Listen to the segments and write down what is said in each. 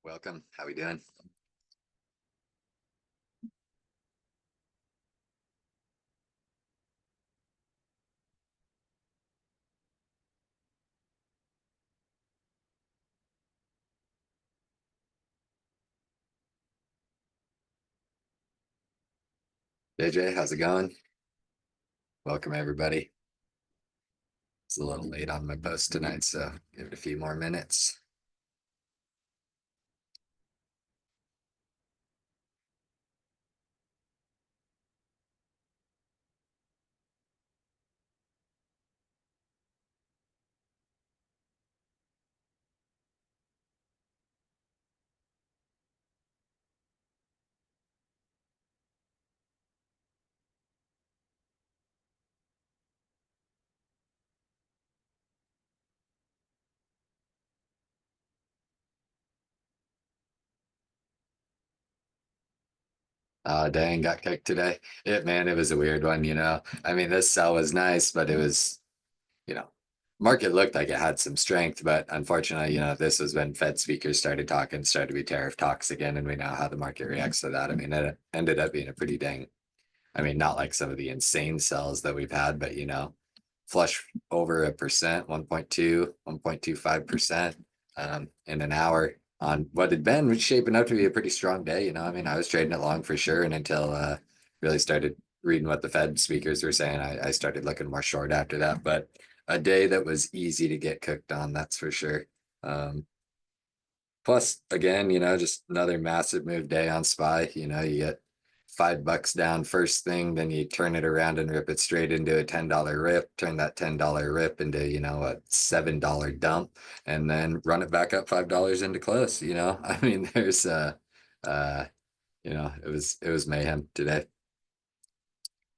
Welcome. How we doing? JJ, how's it going? Welcome everybody. It's a little late on my post tonight, so give it a few more minutes. Dang, got kicked today. It was a weird one. I mean, this sell was nice, but it was, you know, market looked like it had some strength, but unfortunately, this was when Fed speakers started talking, started to be tariff talks again, and we know how the market reacts to that. I mean, it ended up being a pretty dang, I mean, not like some of the insane sells that we've had, but flush over 1%, 1.2, 1.25% in an hour on what had been shaping up to be a pretty strong day. I mean, I was trading it long for sure, and until really started reading what the Fed speakers were saying, I started looking more short after that. But a day that was easy to get cooked on, that's for sure. Plus, again, just another massive move day on SPY. You get $5 down first thing, then you turn it around and rip it straight into a $10 rip, turn that $10 rip into, a $7 dump, and then run it back up $5 into close. I mean, there's uh, it was mayhem today.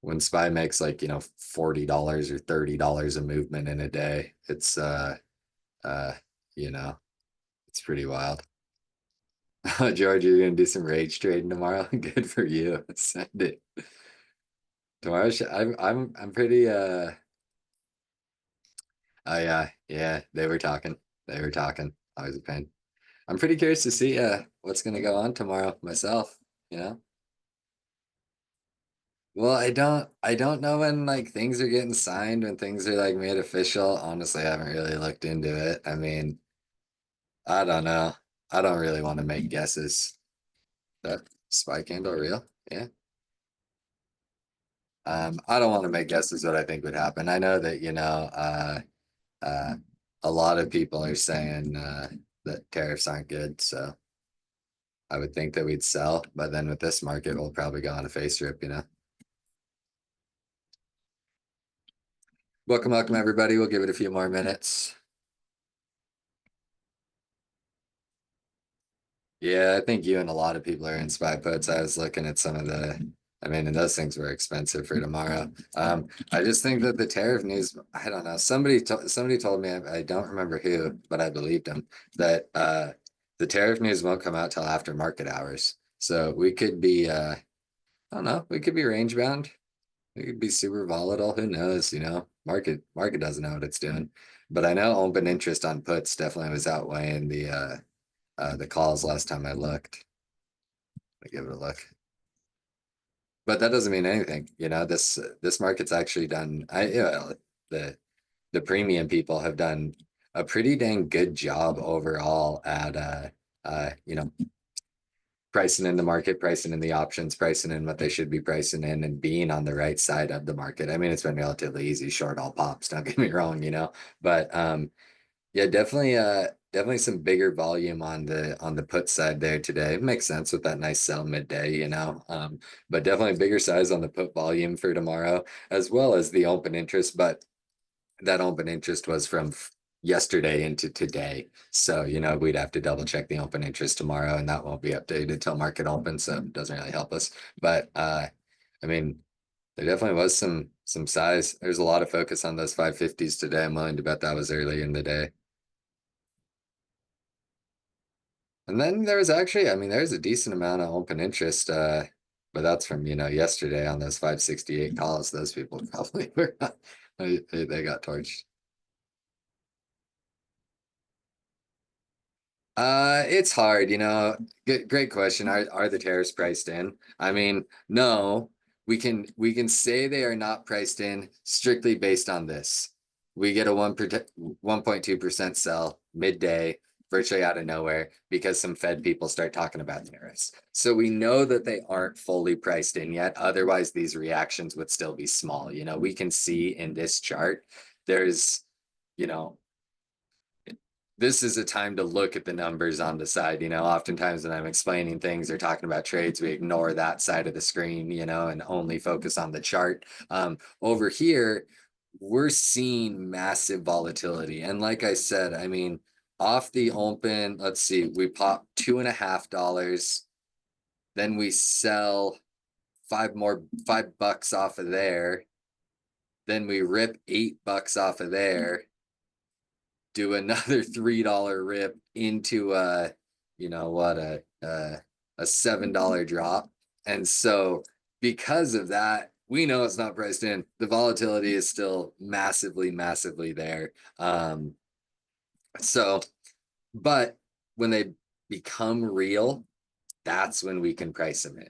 When SPY makes like, $40 or $30 a movement in a day, uh, you know, it's pretty wild. George, you're gonna do some rage trading tomorrow. Good for you. Send it. Tomorrow, I'm pretty. Oh yeah. They were talking. They were talking. Always a pain. I'm pretty curious to see what's gonna go on tomorrow myself. You know. Well, I don't know when like things are getting signed, when things are like made official. Honestly, I haven't really looked into it. I mean, I don't know. I don't really want to make guesses. That spy candle real? Yeah. I don't want to make guesses what I think would happen. I know that, uh, a lot of people are saying that tariffs aren't good, so I would think that we'd sell, but then with this market, we'll probably go on a face rip. Welcome, everybody. We'll give it a few more minutes. Yeah, I think you and a lot of people are in spy puts. I was looking at some of I mean, and those things were expensive for tomorrow. I just think that the tariff news, I don't know. Somebody told me, I don't remember who, but I believed him, that the tariff news won't come out till after market hours. So we could be, I don't know, we could be range bound. We could be super volatile. Who knows? Market doesn't know what it's doing. But I know open interest on puts definitely was outweighing the calls last time I looked. I give it a look. But that doesn't mean anything. This market's actually done. The premium people have done a pretty dang good job overall at pricing in the market, pricing in the options, pricing in what they should be pricing in, and being on the right side of the market. I mean, it's been relatively easy, short all pops. Don't get me wrong. But yeah, definitely some bigger volume on the put side there today. Makes sense with that nice sell midday. But definitely bigger size on the put volume for tomorrow, as well as the open interest. But that open interest was from yesterday into today. So, we'd have to double check the open interest tomorrow, and that won't be updated till market open, so it doesn't really help us. But I mean, there definitely was some size. There's a lot of focus on those 550s today. I'm willing to bet that was early in the day. And then there was actually, I mean, there's a decent amount of open interest, but that's from, yesterday on those 568 calls. Those people probably were they got torched. It's hard, great question. Are the tariffs priced in? I mean, no, we can say they are not priced in strictly based on this. We get a 1.2% sell midday, virtually out of nowhere, because some Fed people start talking about tariffs. So we know that they aren't fully priced in yet. Otherwise, these reactions would still be small. We can see in this chart, there's, you know, this is a time to look at the numbers on the side. Oftentimes when I'm explaining things or talking about trades, we ignore that side of the screen, and only focus on the chart. Over here, we're seeing massive volatility. And like I said, I mean, off the open, let's see, we pop $2.50. Then we sell $5 off of there. Then we rip $8 off of there, do another $3 rip into a $7 drop. And so because of that, we know it's not priced in. The volatility is still massively, massively there. So, but when they become real, that's when we can price them in.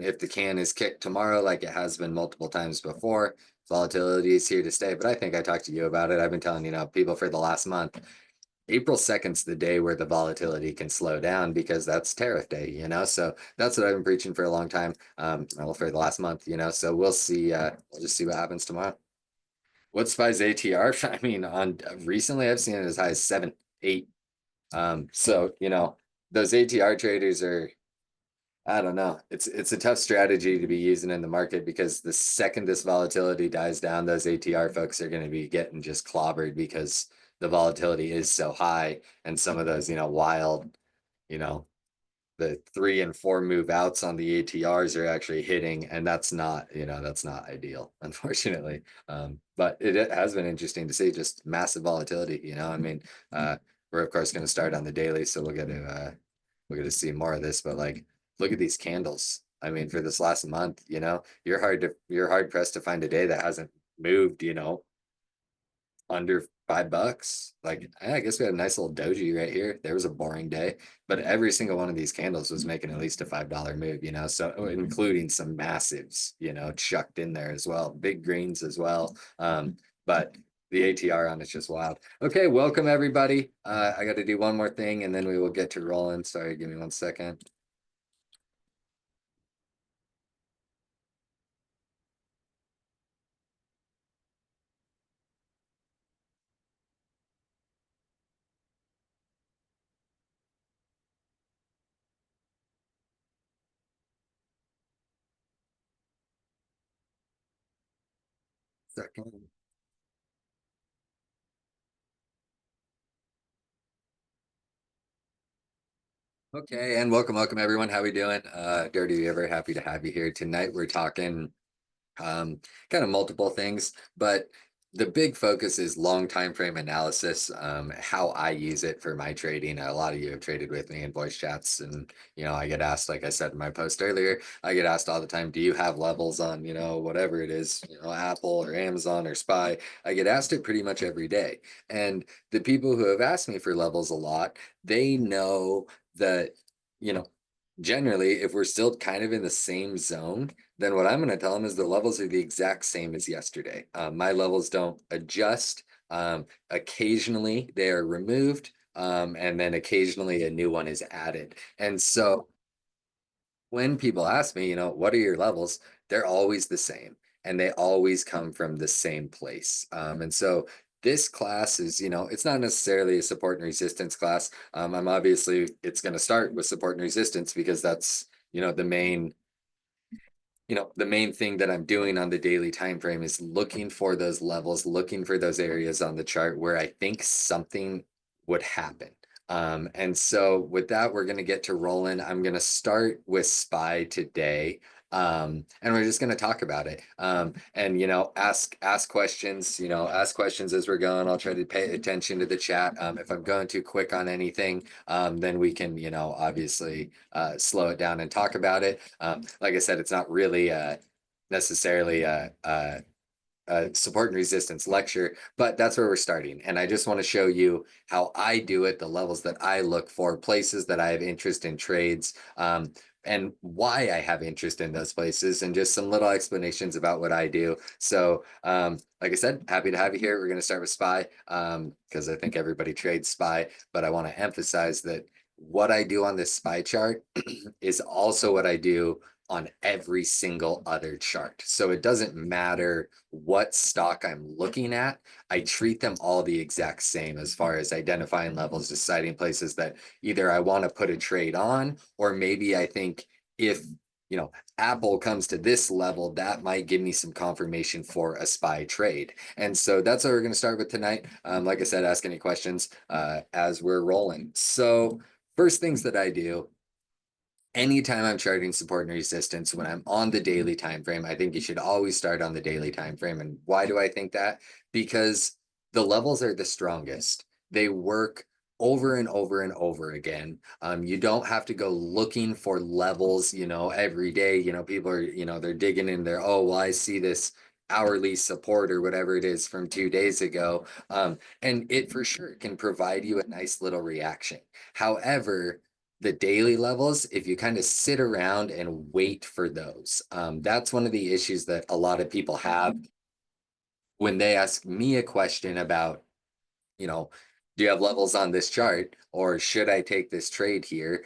If the can is kicked tomorrow, like it has been multiple times before, volatility is here to stay. But I think I talked to you about it. I've been telling people for the last month. April 2nd's the day where the volatility can slow down because that's tariff day, So that's what I've been preaching for a long time. Well, for the last month, So we'll see. We'll just see what happens tomorrow. What SPY's ATR? I mean, on recently I've seen it as high as 7, 8. So those ATR traders are, I don't know. It's a tough strategy to be using in the market because the second this volatility dies down, those ATR folks are going to be getting just clobbered because the volatility is so high, and some of those, wild, you know, the 3 and 4 move outs on the ATRs are actually hitting, and that's not ideal, unfortunately. But it has been interesting to see just massive volatility. I mean, we're of course going to start on the daily, so we're going to see more of this. But like, look at these candles. I mean, for this last month, you're hard pressed to find a day that hasn't moved, under $5. Like, I guess we had a nice little doji right here. There was a boring day, but every single one of these candles was making at least a $5 move, so including some massives, chucked in there as well, big greens as well. But the ATR on it's just wild. Okay, welcome everybody. I got to do one more thing and then we will get to rolling. Sorry, give me 1 second. Second. Okay, and welcome everyone. How we doing? Dirty Ever, happy to have you here tonight. We're talking kind of multiple things, but the big focus is long time frame analysis, how I use it for my trading. A lot of you have traded with me in voice chats, and I get asked, like I said in my post earlier, I get asked all the time, do you have levels on, whatever it is, Apple or Amazon or SPY? I get asked it pretty much every day. And the people who have asked me for levels a lot, they know that, you know, generally, if we're still kind of in the same zone, then what I'm going to tell them is the levels are the exact same as yesterday. My levels don't adjust. Occasionally they are removed, and then occasionally a new one is added. And so when people ask me, what are your levels? They're always the same, and they always come from the same place. And so this class is, it's not necessarily a support and resistance class. I'm obviously, it's going to start with support and resistance because that's, the main thing that I'm doing on the daily time frame is looking for those levels, looking for those areas on the chart where I think something would happen. And so with that, we're going to get to rolling. I'm going to start with SPY today. And we're just going to talk about it. And ask questions, ask questions as we're going. I'll try to pay attention to the chat. If I'm going too quick on anything, then we can, obviously slow it down and talk about it. Like I said, it's not really necessarily support and resistance lecture, but that's where we're starting. And I just want to show you how I do it, the levels that I look for, places that I have interest in trades, and why I have interest in those places, and just some little explanations about what I do. So, like I said, happy to have you here. We're going to start with SPY, because I think everybody trades SPY, but I want to emphasize that what I do on this SPY chart is also what I do on every single other chart. So it doesn't matter what stock I'm looking at. I treat them all the exact same as far as identifying levels, deciding places that either I want to put a trade on, or maybe I think if, Apple comes to this level, that might give me some confirmation for a SPY trade. And so that's what we're going to start with tonight. Like I said, ask any questions as we're rolling. So first things that I do anytime I'm charting support and resistance, when I'm on the daily time frame, I think you should always start on the daily time frame. And why do I think that? Because the levels are the strongest. They work over and over and over again. You don't have to go looking for levels, every day. People are, they're digging in there. Oh, well, I see this hourly support or whatever it is from 2 days ago. And it for sure can provide you a nice little reaction. However, the daily levels, if you kind of sit around and wait for those, that's one of the issues that a lot of people have when they ask me a question about, you know, do you have levels on this chart, or should I take this trade here?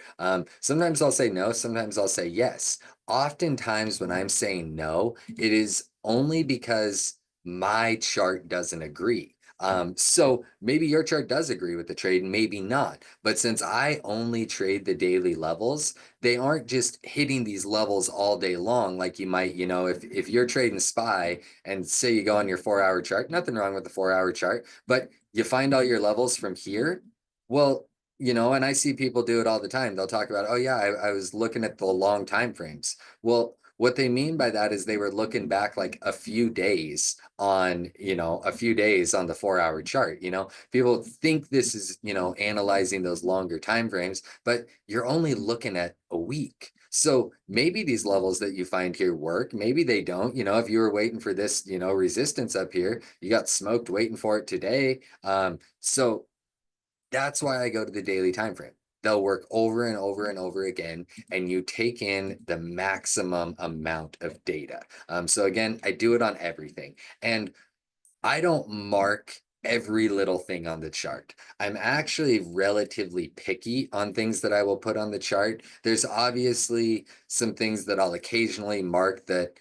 Sometimes I'll say no, sometimes I'll say yes. Oftentimes when I'm saying no, it is only because my chart doesn't agree. So maybe your chart does agree with the trade, maybe not. But since I only trade the daily levels, they aren't just hitting these levels all day long like you might, if you're trading SPY and say you go on your 4-hour chart, nothing wrong with the 4-hour chart, but you find all your levels from here. Well, and I see people do it all the time. They'll talk about, oh yeah, I was looking at the long time frames. Well, what they mean by that is they were looking back like a few days on, a few days on the 4-hour chart. People think this is, analyzing those longer time frames, but you're only looking at a week. So maybe these levels that you find here work, maybe they don't. If you were waiting for this, resistance up here, you got smoked waiting for it today. So that's why I go to the daily time frame. They'll work over and over and over again, and you take in the maximum amount of data. So again, I do it on everything, and I don't mark every little thing on the chart. I'm actually relatively picky on things that I will put on the chart. There's obviously some things that I'll occasionally mark that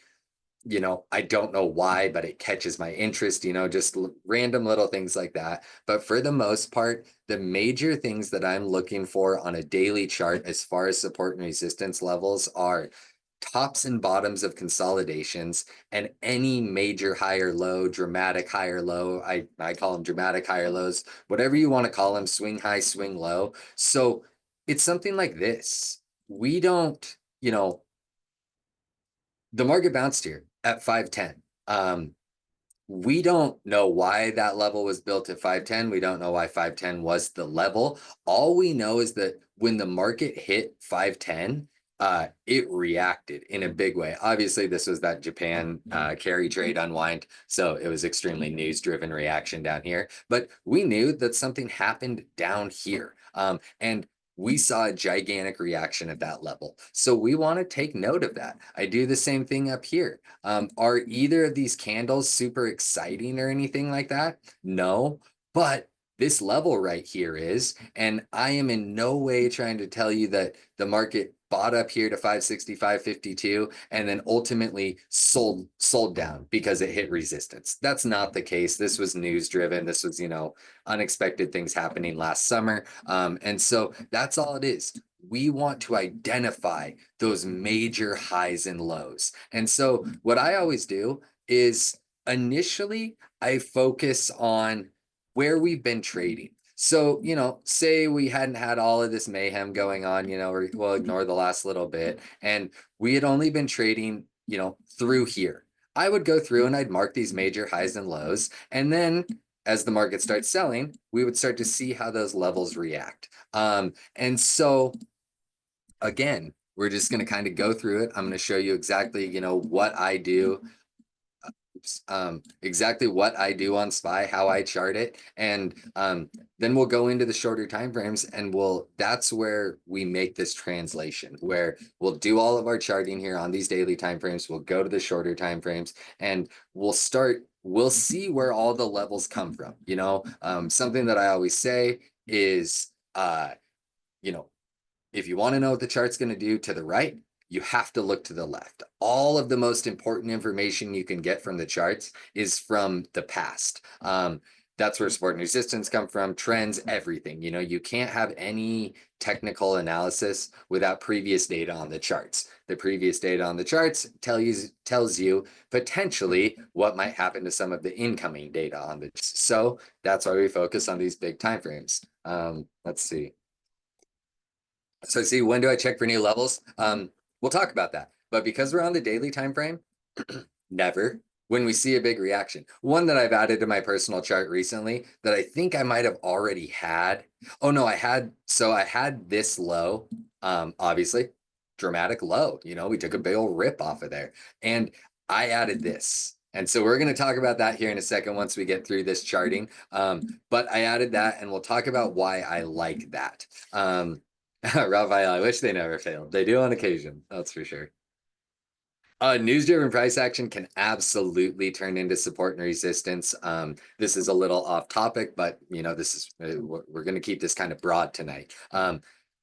I don't know why, but it catches my interest, just random little things like that. But for the most part, the major things that I'm looking for on a daily chart as far as support and resistance levels are tops and bottoms of consolidations and any major higher low, dramatic higher low. I call them dramatic higher lows, whatever you want to call them, swing high, swing low. So it's something like this. We don't, the market bounced here at 510. We don't know why that level was built at 510. We don't know why 510 was the level. All we know is that when the market hit 510, it reacted in a big way. Obviously, this was that Japan carry trade unwind. So it was extremely news driven reaction down here. But we knew that something happened down here. And we saw a gigantic reaction at that level. So we want to take note of that. I do the same thing up here. Are either of these candles super exciting or anything like that? No, but this level right here is, and I am in no way trying to tell you that the market bought up here to 565.52 and then ultimately sold down because it hit resistance. That's not the case. This was news driven. This was, unexpected things happening last summer. And so that's all it is. We want to identify those major highs and lows. And so what I always do is initially I focus on where we've been trading. So, say we hadn't had all of this mayhem going on, or we'll ignore the last little bit, and we had only been trading, through here. I would go through and I'd mark these major highs and lows. And then as the market starts selling, we would start to see how those levels react. And so again, we're just going to kind of go through it. I'm going to show you exactly, what I do moves, exactly what I do on SPY, how I chart it, and then we'll go into the shorter time frames, and that's where we make this translation, where we'll do all of our charting here on these daily time frames. We'll go to the shorter time frames, and we'll see where all the levels come from. Something that I always say is, you know, if you want to know what the chart's going to do to the right, you have to look to the left. All of the most important information you can get from the charts is from the past. That's where support and resistance come from, trends, everything. You can't have any technical analysis without previous data on the charts. The previous data on the charts tells you potentially what might happen to some of the incoming data on the charts. So that's why we focus on these big time frames. Let's see. So see, when do I check for new levels? We'll talk about that. But because we're on the daily time frame, never. When we see a big reaction. One that I've added to my personal chart recently that I think I might have already had. Oh no, I had this low, obviously, dramatic low. We took a big old rip off of there. And I added this. And so we're going to talk about that here in a second once we get through this charting. But I added that, and we'll talk about why I like that. Raphael, I wish they never failed. They do on occasion, that's for sure. News-driven price action can absolutely turn into support and resistance. This is a little off topic, but this is we're going to keep this kind of broad tonight.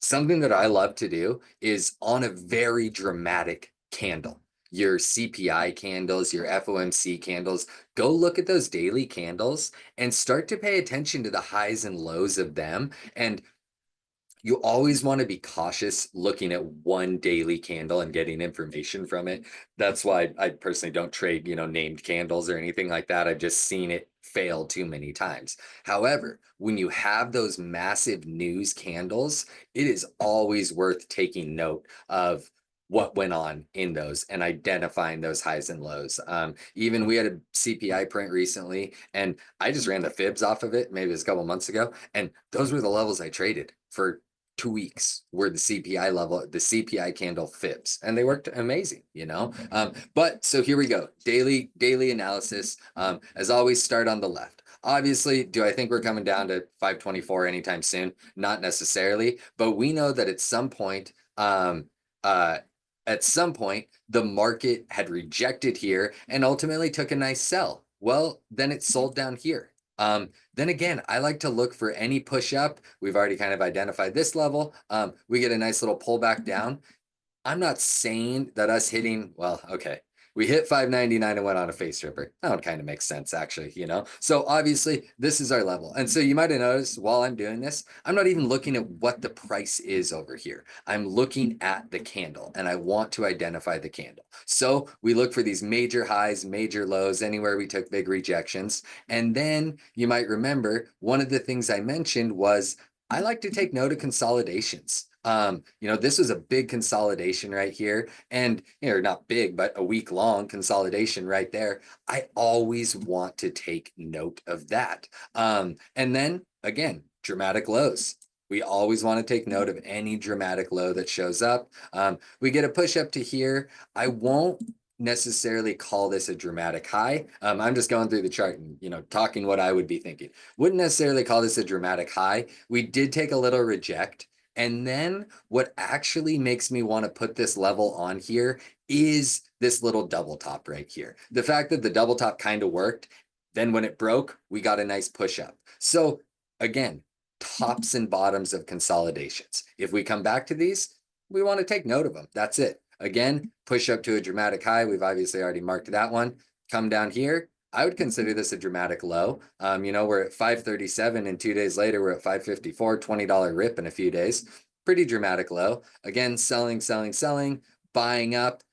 Something that I love to do is on a very dramatic candle. Your CPI candles, your FOMC candles, go look at those daily candles and start to pay attention to the highs and lows of them. And you always want to be cautious looking at one daily candle and getting information from it. That's why I personally don't trade, named candles or anything like that. I've just seen it fail too many times. However, when you have those massive news candles, it is always worth taking note of what went on in those and identifying those highs and lows. Even we had a CPI print recently, and I just ran the fibs off of it. Maybe it was a couple months ago, and those were the levels I traded for 2 weeks. Were the CPI level, the CPI candle fibs, and they worked amazing. But so here we go. Daily analysis. As always, start on the left. Obviously, do I think we're coming down to 524 anytime soon? Not necessarily, but we know that at some point, the market had rejected here and ultimately took a nice sell. Well, then it sold down here. Then again, I like to look for any push up. We've already kind of identified this level. We get a nice little pullback down. I'm not saying that us hitting, well, okay, we hit 599 and went on a face ripper. That one kind of makes sense, actually, So obviously, this is our level. And so you might have noticed while I'm doing this, I'm not even looking at what the price is over here. I'm looking at the candle, and I want to identify the candle. So we look for these major highs, major lows, anywhere we took big rejections. And then you might remember one of the things I mentioned was I like to take note of consolidations. This was a big consolidation right here, and not big, but a week long consolidation right there. I always want to take note of that. And then again, dramatic lows. We always want to take note of any dramatic low that shows up. We get a push up to here. I won't necessarily call this a dramatic high. I'm just going through the chart and talking what I would be thinking. Wouldn't necessarily call this a dramatic high. We did take a little reject. And then what actually makes me want to put this level on here is this little double top right here. The fact that the double top kind of worked, then when it broke, we got a nice push up. So again, tops and bottoms of consolidations. If we come back to these, we want to take note of them. That's it. Again, push up to a dramatic high. We've obviously already marked that one. Come down here. I would consider this a dramatic low. We're at 537, and 2 days later, we're at 554, $20 rip in a few days. Pretty dramatic low. Again, selling, buying up.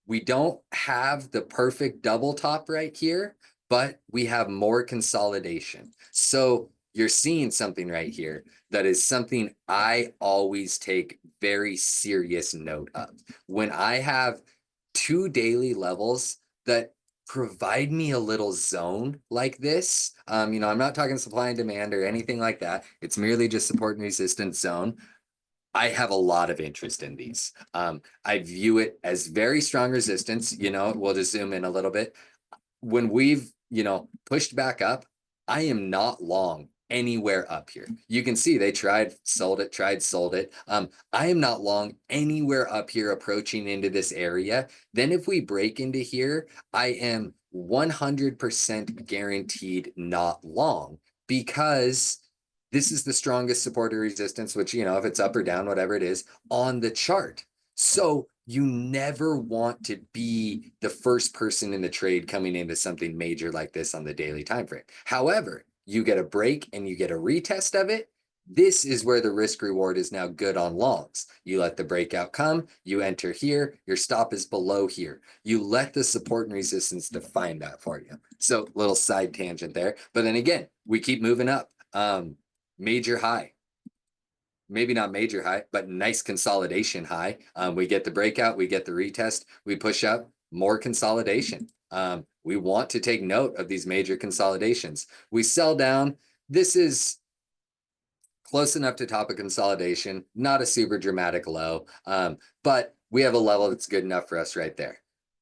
We don't have the perfect double top right here, but we have more consolidation. So you're seeing something right here that is something I always take very serious note of. When I have 2 daily levels that provide me a little zone like this. I'm not talking supply and demand or anything like that. It's merely just support and resistance zone. I have a lot of interest in these. I view it as very strong resistance. We'll just zoom in a little bit. when we've, pushed back up, I am not long anywhere up here. You can see they tried, sold it, tried, sold it. I am not long anywhere up here approaching into this area. Then if we break into here, I am 100% guaranteed not long, because this is the strongest support or resistance, which, if it's up or down, whatever it is, on the chart. So you never want to be the first person in the trade coming into something major like this on the daily time frame. However, you get a break and you get a retest of it. This is where the risk reward is now good on longs. You let the breakout come, you enter here, your stop is below here. You let the support and resistance define that for you. So little side tangent there. But then again, we keep moving up. Major high. Maybe not major high, but nice consolidation high. We get the breakout, we get the retest, we push up, more consolidation. We want to take note of these major consolidations. We sell down. This is close enough to top of consolidation, not a super dramatic low, but we have a level that's good enough for us right there.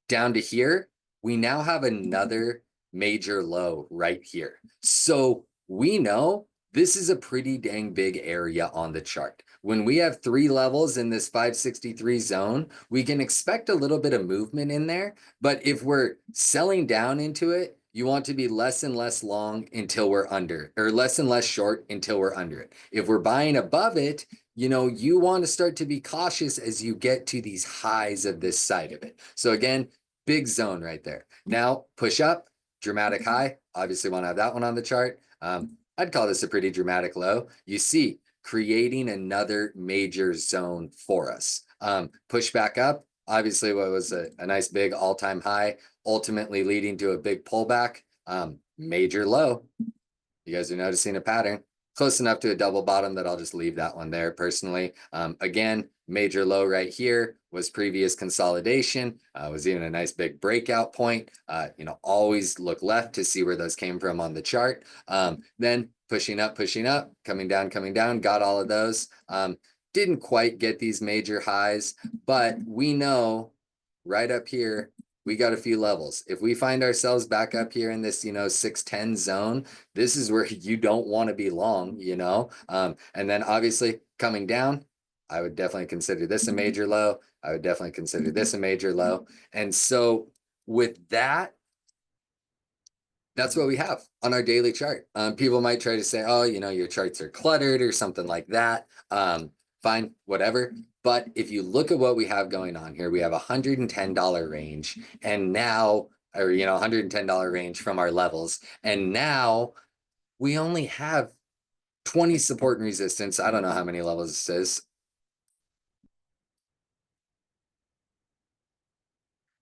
Down to here, we now have another major low right here. So we know this is a pretty dang big area on the chart. When we have 3 levels in this 563 zone, we can expect a little bit of movement in there. But if we're selling down into it, you want to be less and less long until we're under, or less and less short until we're under it. If we're buying above it, you want to start to be cautious as you get to these highs of this side of it. So again, big zone right there. Now push up, dramatic high. Obviously want to have that one on the chart. I'd call this a pretty dramatic low. You see, creating another major zone for us. Push back up, obviously what was a nice big all-time high, ultimately leading to a big pullback. Major low. You guys are noticing a pattern. Close enough to a double bottom that I'll just leave that one there personally. Again, major low right here was previous consolidation, was even a nice big breakout point. Always look left to see where those came from on the chart. Then pushing up, coming down, got all of those. Didn't quite get these major highs, but we know right up here, we got a few levels. If we find ourselves back up here in this, 610 zone, this is where you don't want to be long, and then obviously coming down, I would definitely consider this a major low. I would definitely consider this a major low. And so with that, that's what we have on our daily chart. People might try to say, oh, your charts are cluttered or something like that. Fine, whatever. But if you look at what we have going on here, we have a $110 range, and now, or $110 range from our levels, and now we only have 20 support and resistance. I don't know how many levels this is.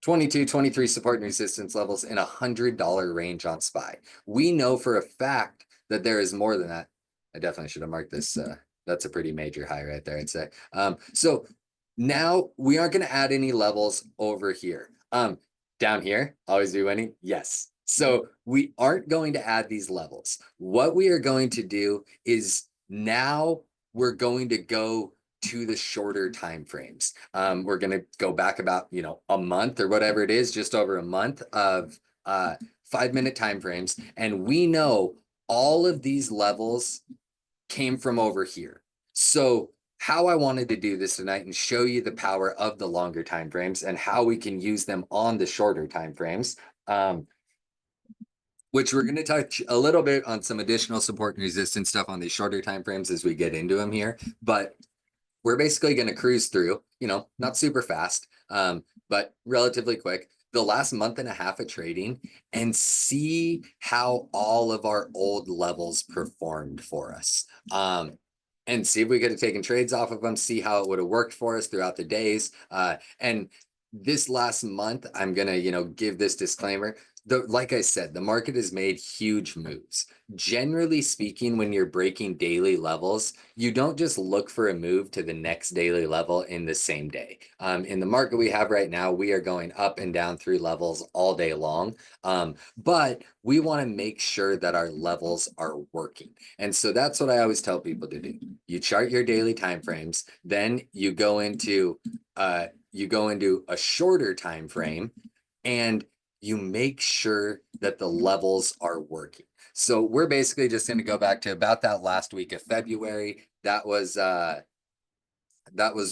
22, 23 support and resistance levels in $100 range on SPY. We know for a fact that there is more than that. I definitely should have marked this. That's a pretty major high right there, I'd say. So now we aren't going to add any levels over here. Down here, always be winning. Yes. So we aren't going to add these levels. What we are going to do is now we're going to go to the shorter time frames. We're going to go back about, a month or whatever it is, just over a month of 5-minute time frames. And we know all of these levels came from over here. So how I wanted to do this tonight and show you the power of the longer time frames and how we can use them on the shorter time frames, which we're going to touch a little bit on some additional support and resistance stuff on these shorter time frames as we get into them here. But we're basically going to cruise through, not super fast, but relatively quick, the last month and a half of trading and see how all of our old levels performed for us. And see if we could have taken trades off of them, see how it would have worked for us throughout the days. And this last month, I'm going to, give this disclaimer. Like I said, the market has made huge moves. Generally speaking, when you're breaking daily levels, you don't just look for a move to the next daily level in the same day. In the market we have right now, we are going up and down through levels all day long. But we want to make sure that our levels are working. And so that's what I always tell people to do. You chart your daily timeframes, then you go into a shorter time frame, and you make sure that the levels are working. So we're basically just going to go back to about that last week of February. That was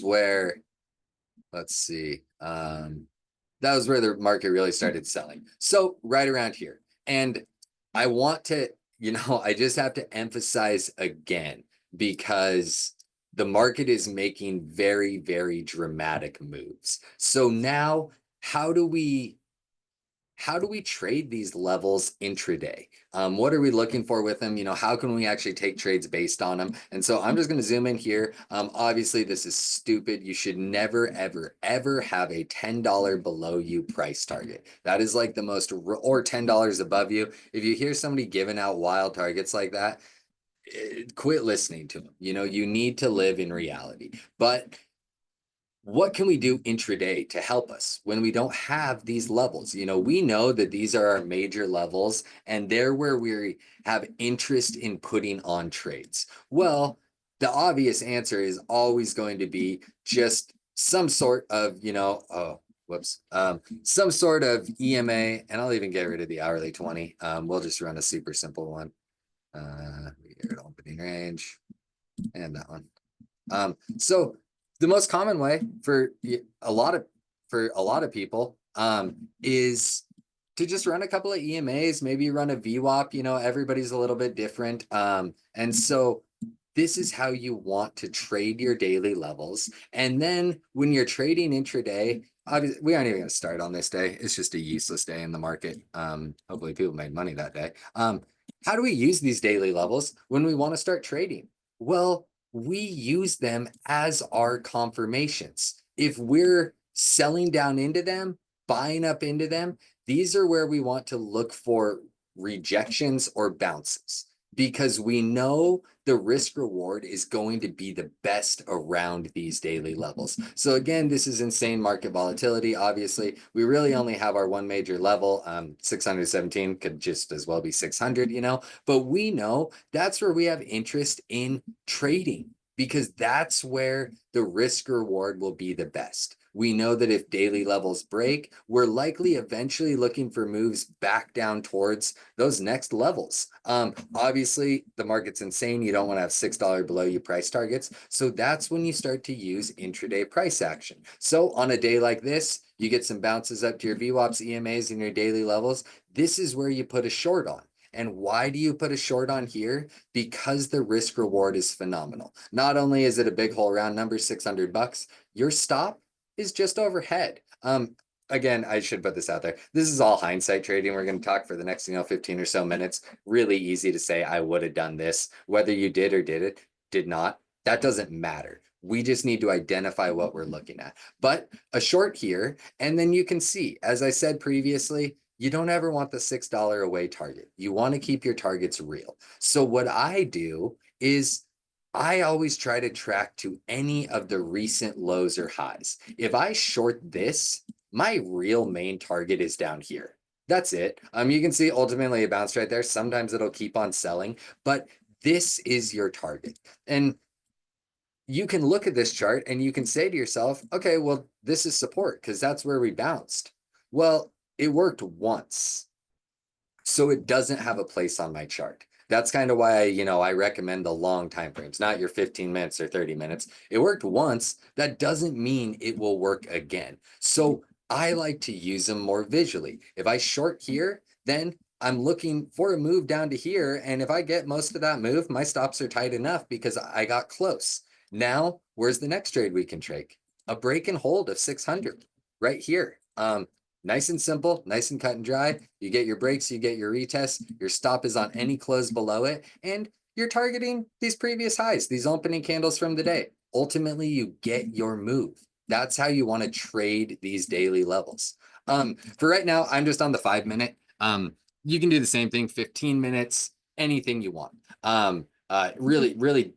where, let's see, that was where the market really started selling. So right around here. And I want to, I just have to emphasize again, because the market is making very, very dramatic moves. So now, how do we trade these levels intraday? What are we looking for with them? How can we actually take trades based on them? And so I'm just going to zoom in here. Obviously, this is stupid. You should never, ever, ever have a $10 below you price target. That is like the most, or $10 above you. If you hear somebody giving out wild targets like that, quit listening to them. You need to live in reality. But what can we do intraday to help us when we don't have these levels? We know that these are our major levels, and they're where we have interest in putting on trades. Well, the obvious answer is always going to be just some sort of, some sort of EMA, and I'll even get rid of the hourly 20. We'll just run a super simple one. We get rid of opening range and that one. So the most common way for a lot of people is to just run a couple of EMAs, maybe run a VWAP. Everybody's a little bit different. And so this is how you want to trade your daily levels. And then when you're trading intraday, obviously we aren't even going to start on this day. It's just a useless day in the market. Hopefully people made money that day. How do we use these daily levels when we want to start trading? Well, we use them as our confirmations. If we're selling down into them, buying up into them, these are where we want to look for rejections or bounces, because we know the risk reward is going to be the best around these daily levels. So again, this is insane market volatility. Obviously, we really only have our one major level. 617 could just as well be 600, but we know that's where we have interest in trading, because that's where the risk reward will be the best. We know that if daily levels break, we're likely eventually looking for moves back down towards those next levels. Obviously, the market's insane. You don't want to have $6 below you price targets. So that's when you start to use intraday price action. So on a day like this, you get some bounces up to your VWAPs, EMAs, and your daily levels. This is where you put a short on. And why do you put a short on here? Because the risk reward is phenomenal. Not only is it a big hole round number, $600, your stop is just overhead. Again, I should put this out there. This is all hindsight trading. We're going to talk for the next, 15 or so minutes. Really easy to say, I would have done this. Whether you did or did not, that doesn't matter. We just need to identify what we're looking at. But a short here, and then you can see, as I said previously, you don't ever want the $6 away target. You want to keep your targets real. So what I do is I always try to track to any of the recent lows or highs. If I short this, my real main target is down here. That's it. You can see ultimately it bounced right there. Sometimes it'll keep on selling, but this is your target. And you can look at this chart and you can say to yourself, okay, well, this is support because that's where we bounced. Well, it worked once, so it doesn't have a place on my chart. That's kind of why, I recommend the long time frames, not your 15 minutes or 30 minutes. It worked once. That doesn't mean it will work again. So I like to use them more visually. If I short here, then I'm looking for a move down to here. And if I get most of that move, my stops are tight enough because I got close. Now, where's the next trade we can take? A break and hold of 600 right here. Nice and simple, nice and cut and dry. You get your breaks, you get your retest, your stop is on any close below it, and you're targeting these previous highs, these opening candles from the day. Ultimately, you get your move. That's how you want to trade these daily levels. For right now, I'm just on the 5 minute. You can do the same thing, 15 minutes, anything you want. Really,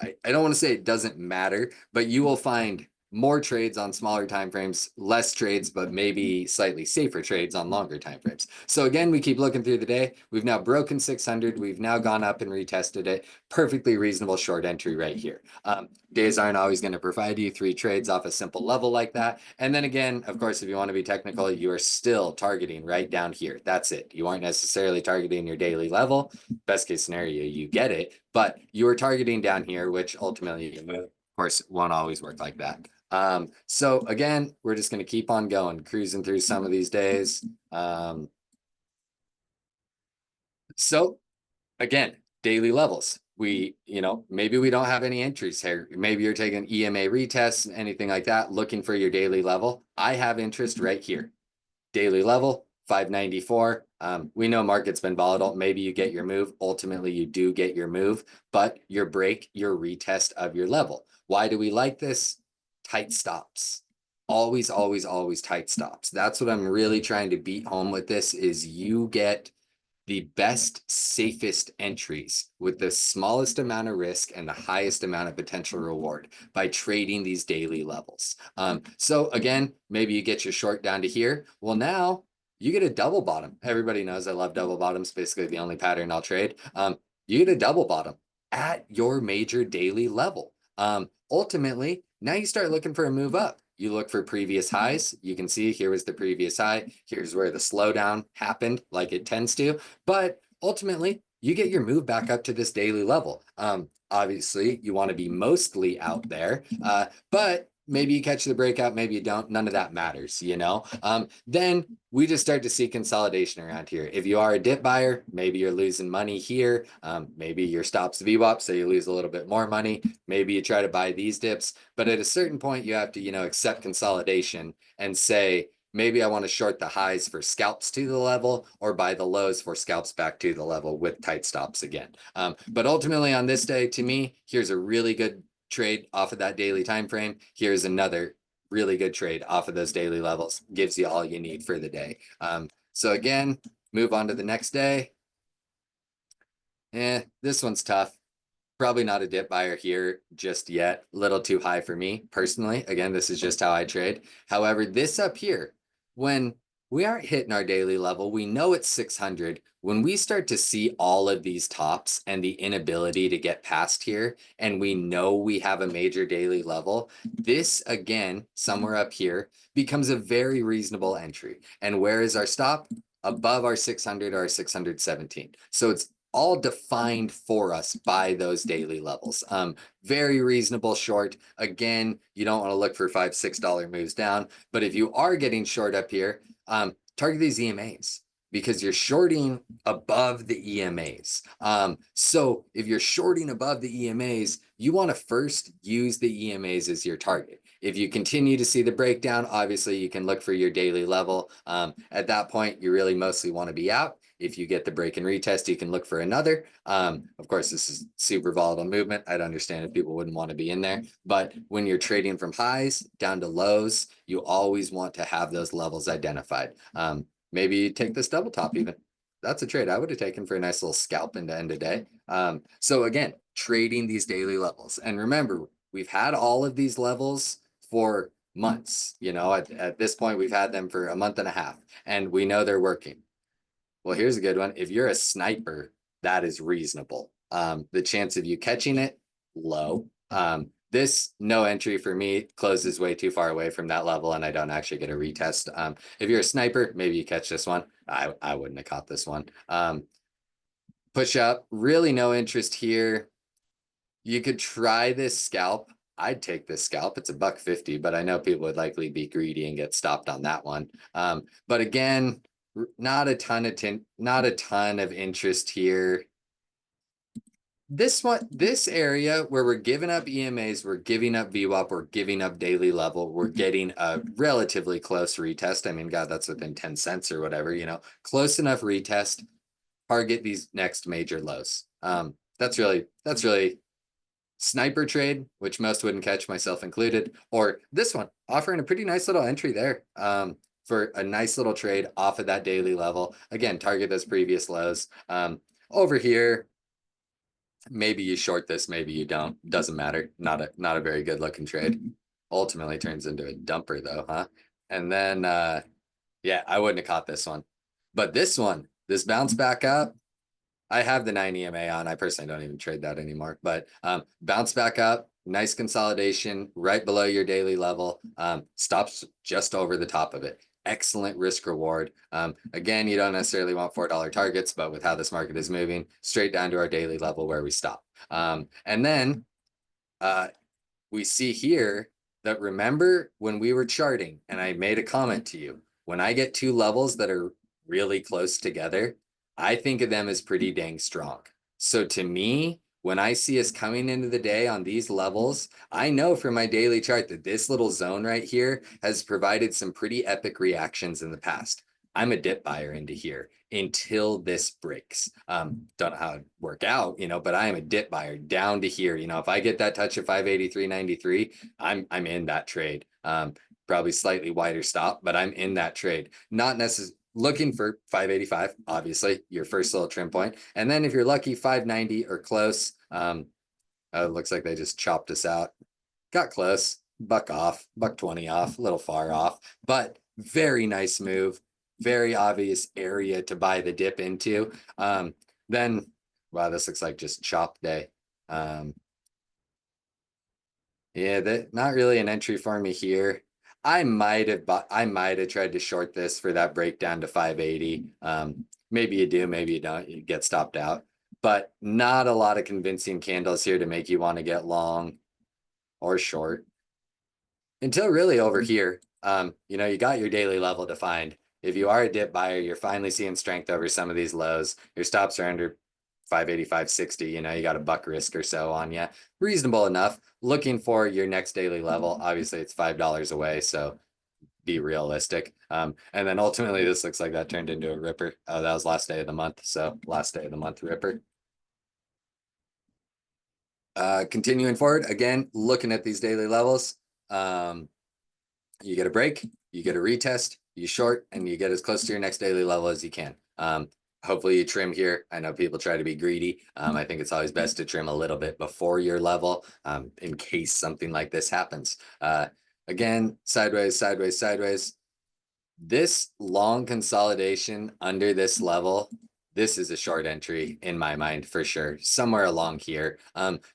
I don't want to say it doesn't matter, but you will find more trades on smaller time frames, less trades, but maybe slightly safer trades on longer time frames. So again, we keep looking through the day. We've now broken 600. We've now gone up and retested it. Perfectly reasonable short entry right here. Days aren't always going to provide you 3 trades off a simple level like that. And then again, of course, if you want to be technical, you are still targeting right down here. That's it. You aren't necessarily targeting your daily level. Best case scenario, you get it, but you are targeting down here, which ultimately, of course, won't always work like that. So again, we're just going to keep on going, cruising through some of these days. So again, daily levels. Maybe we don't have any entries here. Maybe you're taking EMA retests, anything like that, looking for your daily level. I have interest right here. Daily level, 594. We know market's been volatile. Maybe you get your move. Ultimately, you do get your move, but your break, your retest of your level. Why do we like this? Tight stops. Always, always, always tight stops. That's what I'm really trying to beat home with this is you get the best, safest entries with the smallest amount of risk and the highest amount of potential reward by trading these daily levels. So again, maybe you get your short down to here. Well, now you get a double bottom. Everybody knows I love double bottoms, basically the only pattern I'll trade. You get a double bottom at your major daily level. Ultimately, now you start looking for a move up. You look for previous highs. You can see here was the previous high. Here's where the slowdown happened, like it tends to. But ultimately, you get your move back up to this daily level. Obviously, you want to be mostly out there, but maybe you catch the breakout, maybe you don't. None of that matters, Then we just start to see consolidation around here. If you are a dip buyer, maybe you're losing money here. Maybe your stop's VWAP, so you lose a little bit more money. Maybe you try to buy these dips, but at a certain point, you have to, accept consolidation and say, maybe I want to short the highs for scalps to the level or buy the lows for scalps back to the level with tight stops again. But ultimately on this day, to me, here's a really good trade off of that daily time frame. Here's another really good trade off of those daily levels. Gives you all you need for the day. So again, move on to the next day. This one's tough. Probably not a dip buyer here just yet. Little too high for me personally. Again, this is just how I trade. However, this up here, when we aren't hitting our daily level, we know it's 600. When we start to see all of these tops and the inability to get past here, and we know we have a major daily level, this again, somewhere up here, becomes a very reasonable entry. And where is our stop? Above our 600 or our 617. So it's all defined for us by those daily levels. Very reasonable short. Again, you don't want to look for $5, $6 moves down, but if you are getting short up here, target these EMAs because you're shorting above the EMAs. So if you're shorting above the EMAs, you want to first use the EMAs as your target. If you continue to see the breakdown, obviously you can look for your daily level. At that point, you really mostly want to be out. If you get the break and retest, you can look for another. Of course, this is super volatile movement. I'd understand if people wouldn't want to be in there. But when you're trading from highs down to lows, you always want to have those levels identified. Maybe take this double top even. That's a trade I would have taken for a nice little scalp into end of day. So again, trading these daily levels. And remember, we've had all of these levels for months. At this point, we've had them for a month and a half, and we know they're working. Well, here's a good one. If you're a sniper, that is reasonable. The chance of you catching it, low. This no entry for me closes way too far away from that level, and I don't actually get a retest. If you're a sniper, maybe you catch this one. I wouldn't have caught this one. Push up, really no interest here. You could try this scalp. I'd take this scalp. It's $1.50, but I know people would likely be greedy and get stopped on that one. But again, not a ton of interest here. This area where we're giving up EMAs, we're giving up VWAP, we're giving up daily level, we're getting a relatively close retest. I mean, God, that's within 10 cents or whatever, close enough retest, target these next major lows. That's really sniper trade, which most wouldn't catch, myself included, or this one offering a pretty nice little entry there. For a nice little trade off of that daily level. Again, target those previous lows. Over here, maybe you short this, maybe you don't. Doesn't matter. Not a very good looking trade. ultimately turns into a dumper though, huh? And then, yeah, I wouldn't have caught this one. But this one, this bounce back up, I have the 9 EMA on. I personally don't even trade that anymore, but bounce back up, nice consolidation right below your daily level, stops just over the top of it. Excellent risk reward. Again, you don't necessarily want $4 targets, but with how this market is moving, straight down to our daily level where we stop. And then we see here that, remember when we were charting and I made a comment to you, when I get two levels that are really close together, I think of them as pretty dang strong. So to me, when I see us coming into the day on these levels, I know from my daily chart that this little zone right here has provided some pretty epic reactions in the past. I'm a dip buyer into here until this breaks. Don't know how it work out, but I am a dip buyer down to here. If I get that touch of 583.93, I'm in that trade. Probably slightly wider stop, but I'm in that trade. Not necessarily looking for 585, obviously, your first little trim point. And then if you're lucky, 590 or close. It looks like they just chopped us out. Got close, buck off, buck 20 off, a little far off, but very nice move. Very obvious area to buy the dip into. Then, wow, this looks like just chop day. Yeah, that not really an entry for me here. I might have tried to short this for that breakdown to 580. Maybe you do, maybe you don't. You get stopped out, but not a lot of convincing candles here to make you want to get long or short until really over here. You got your daily level defined. If you are a dip buyer, you're finally seeing strength over some of these lows. Your stops are under 585, 60. You got a buck risk or so on you. Reasonable enough. Looking for your next daily level. Obviously, it's $5 away, so be realistic. And then ultimately, this looks like that turned into a ripper. Oh, that was last day of the month. So last day of the month ripper. Continuing forward, again, looking at these daily levels. You get a break, you get a retest, you short, and you get as close to your next daily level as you can. Hopefully you trim here. I know people try to be greedy. I think it's always best to trim a little bit before your level in case something like this happens. Again, sideways, sideways, sideways. This long consolidation under this level, this is a short entry in my mind for sure, somewhere along here.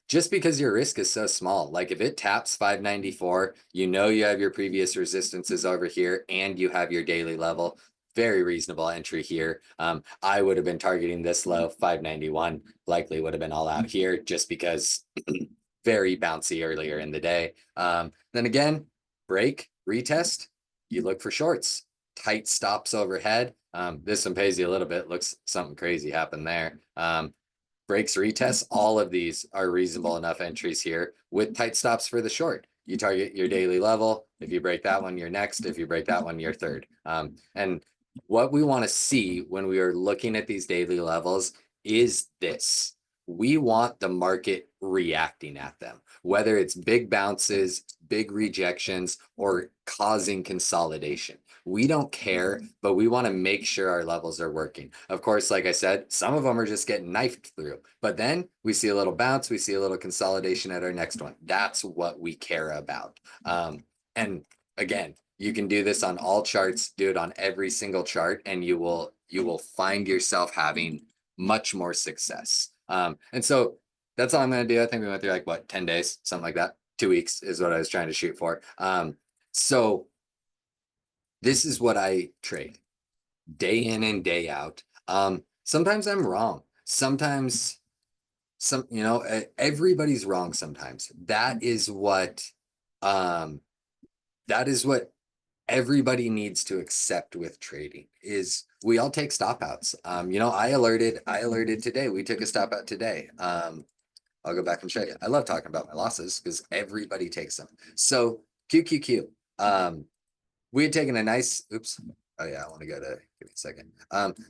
Just because your risk is so small. Like if it taps 594, you have your previous resistances over here and you have your daily level. Very reasonable entry here. I would have been targeting this low, 591, likely would have been all out here just because very bouncy earlier in the day. Then again, break, retest, you look for shorts. Tight stops overhead. This one pays you a little bit. Looks something crazy happened there. Breaks, retests, all of these are reasonable enough entries here with tight stops for the short. You target your daily level. If you break that one, you're next. If you break that one, you're third. And what we want to see when we are looking at these daily levels is this. We want the market reacting at them, whether it's big bounces, big rejections, or causing consolidation. We don't care, but we want to make sure our levels are working. Of course, like I said, some of them are just getting knifed through, but then we see a little bounce, we see a little consolidation at our next one. That's what we care about. And again, you can do this on all charts, do it on every single chart, and you will find yourself having much more success. And so that's all I'm going to do. I think we went through like what, 10 days, something like that. 2 weeks is what I was trying to shoot for. So this is what I trade day in and day out. Sometimes I'm wrong. Sometimes everybody's wrong sometimes. That is what everybody needs to accept with trading is we all take stop outs. I alerted today. We took a stop out today. I'll go back and show you. I love talking about my losses because everybody takes them. So QQQ. We had taken a nice, oops. Oh yeah, I want to go to, give me a second.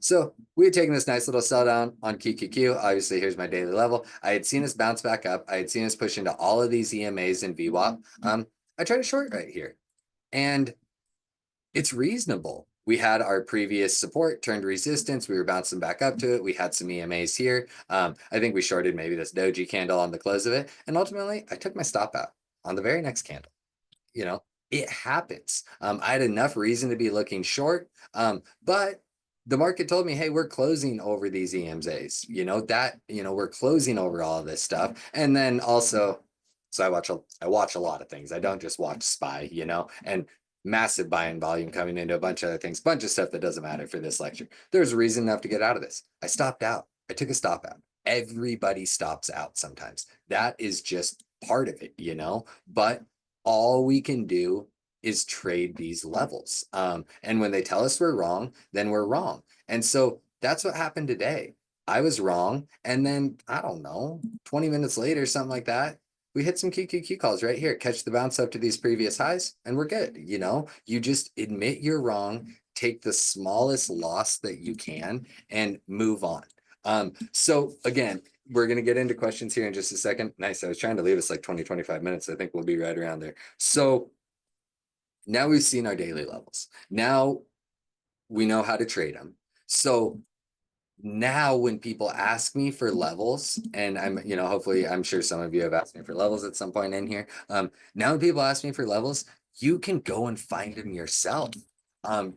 So we had taken this nice little sell down on QQQ. Obviously, here's my daily level. I had seen us bounce back up. I had seen us push into all of these EMAs and VWAP. I tried to short right here. And it's reasonable. We had our previous support turned resistance. We were bouncing back up to it. We had some EMAs here. I think we shorted maybe this doji candle on the close of it. And ultimately, I took my stop out on the very next candle. you know, it happens. I had enough reason to be looking short, but the market told me, hey, we're closing over these EMZs, we're closing over all of this stuff. And then also, so I watch a lot of things. I don't just watch SPY, and massive buying volume coming into a bunch of other things, bunch of stuff that doesn't matter for this lecture. There's a reason enough to get out of this. I stopped out. I took a stop out. Everybody stops out sometimes. That is just part of it, but all we can do is trade these levels. And when they tell us we're wrong, then we're wrong. And so that's what happened today. I was wrong. And then, I don't know, 20 minutes later, something like that, we hit some QQQ calls right here, catch the bounce up to these previous highs, and we're good. You just admit you're wrong, take the smallest loss that you can, and move on. So again, we're going to get into questions here in just a second. Nice. I was trying to leave us like 20, 25 minutes. I think we'll be right around there. So now we've seen our daily levels. Now we know how to trade them. So now when people ask me for levels, and hopefully I'm sure some of you have asked me for levels at some point in here. Now when people ask me for levels, you can go and find them yourself.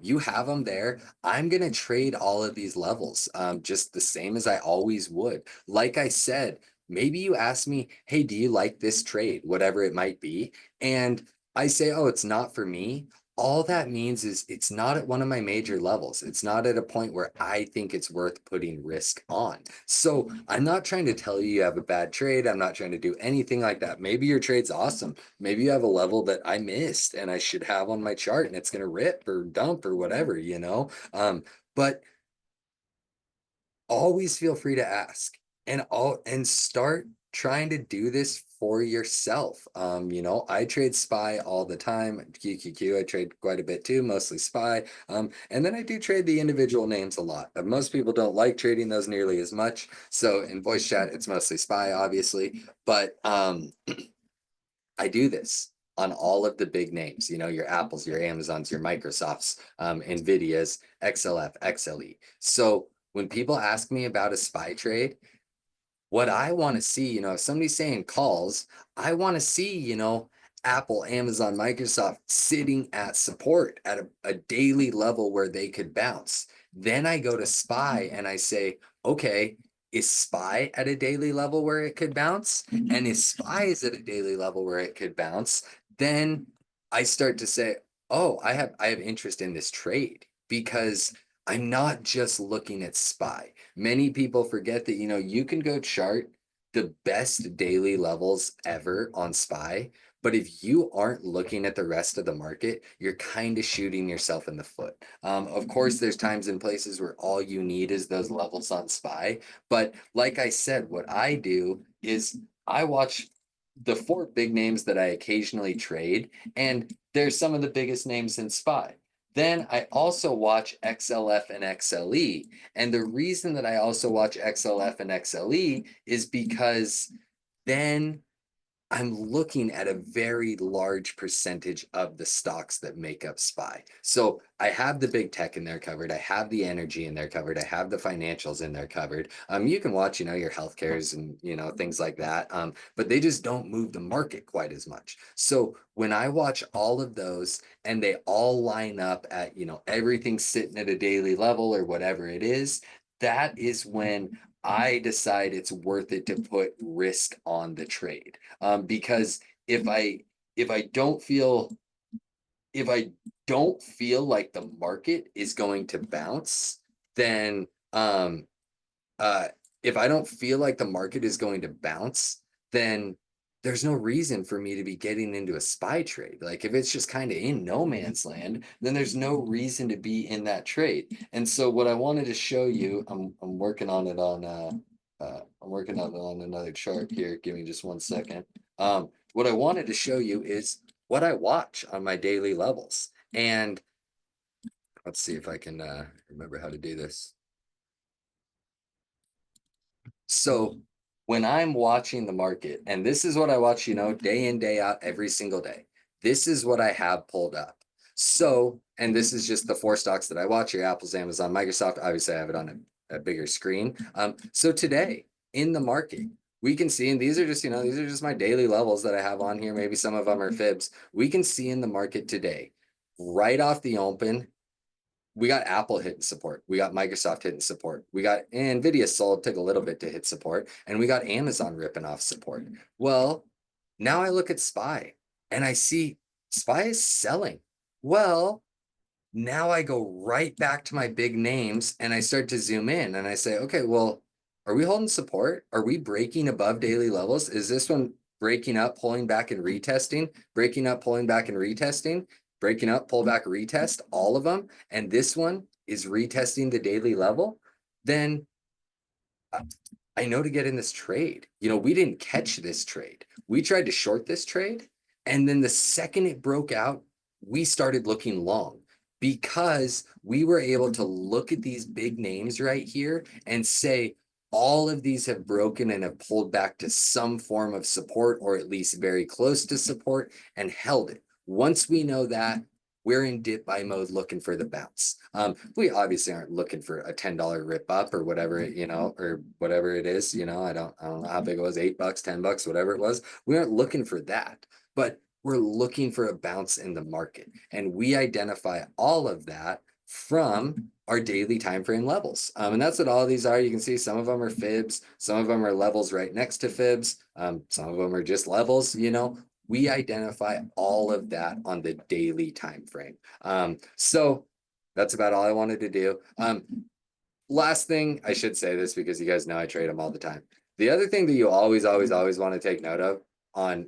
You have them there. I'm going to trade all of these levels just the same as I always would. Like I said, maybe you ask me, hey, do you like this trade, whatever it might be? And I say, oh, it's not for me. All that means is it's not at one of my major levels. It's not at a point where I think it's worth putting risk on. So I'm not trying to tell you have a bad trade. I'm not trying to do anything like that. Maybe your trade's awesome. Maybe you have a level that I missed and I should have on my chart and it's going to rip or dump or whatever, but always feel free to ask and start trying to do this for yourself. I trade SPY all the time. QQQ, I trade quite a bit too, mostly SPY. And then I do trade the individual names a lot. Most people don't like trading those nearly as much. So in voice chat, it's mostly SPY, obviously. But I do this on all of the big names, your Apples, your Amazons, your Microsofts, NVIDIAs, XLF, XLE. So when people ask me about a SPY trade, what I want to see, if somebody's saying calls, I want to see, Apple, Amazon, Microsoft sitting at support at a daily level where they could bounce. Then I go to SPY and I say, okay, is SPY at a daily level where it could bounce? And if SPY is at a daily level where it could bounce, then I start to say, oh, I have interest in this trade because I'm not just looking at SPY. Many people forget that, you can go chart the best daily levels ever on SPY, but if you aren't looking at the rest of the market, you're kind of shooting yourself in the foot. Of course, there's times and places where all you need is those levels on SPY. But like I said, what I do is I watch the four big names that I occasionally trade, and they're some of the biggest names in SPY. Then I also watch XLF and XLE. And the reason that I also watch XLF and XLE is because then I'm looking at a very large percentage of the stocks that make up SPY. So I have the big tech in there covered. I have the energy in there covered. I have the financials in there covered. You can watch, your healthcares and, things like that. But they just don't move the market quite as much. So when I watch all of those and they all line up at, everything sitting at a daily level or whatever it is, that is when I decide it's worth it to put risk on the trade. Because if I don't feel if I don't feel like the market is going to bounce, then uh if I don't feel like the market is going to bounce, then there's no reason for me to be getting into a SPY trade. Like if it's just kind of in no man's land, then there's no reason to be in that trade. And so what I wanted to show you, I'm working on it on I'm working on it on another chart here. Give me just one second. What I wanted to show you is what I watch on my daily levels. And let's see if I can remember how to do this. So when I'm watching the market, and this is what I watch, day in, day out, every single day, this is what I have pulled up. So, and this is just the four stocks that I watch, your Apple's, Amazon, Microsoft. Obviously, I have it on a bigger screen. So today in the market, we can see, and these are just, these are just my daily levels that I have on here. Maybe some of them are fibs. We can see in the market today, right off the open, we got Apple hitting support. We got Microsoft hitting support. We got Nvidia sold, took a little bit to hit support, and we got Amazon ripping off support. Well, now I look at SPY and I see SPY is selling. Well, now I go right back to my big names and I start to zoom in and I say, okay, well, are we holding support? Are we breaking above daily levels? Is this one breaking up, pulling back and retesting, breaking up, pulling back and retesting, breaking up, pull back, retest, all of them? And this one is retesting the daily level? Then I know to get in this trade. We didn't catch this trade. We tried to short this trade. And then the second it broke out, we started looking long because we were able to look at these big names right here and say, all of these have broken and have pulled back to some form of support, or at least very close to support, and held it. Once we know that, we're in dip buy mode looking for the bounce. We obviously aren't looking for a $10 rip up or whatever, or whatever it is, I don't know how big it was, $8, $10, whatever it was. We aren't looking for that, but we're looking for a bounce in the market. And we identify all of that from our daily time frame levels. And that's what all of these are. You can see some of them are fibs, some of them are levels right next to fibs, some of them are just levels. We identify all of that on the daily time frame. So that's about all I wanted to do. Last thing, I should say this because you guys know I trade them all the time. The other thing that you always want to take note of on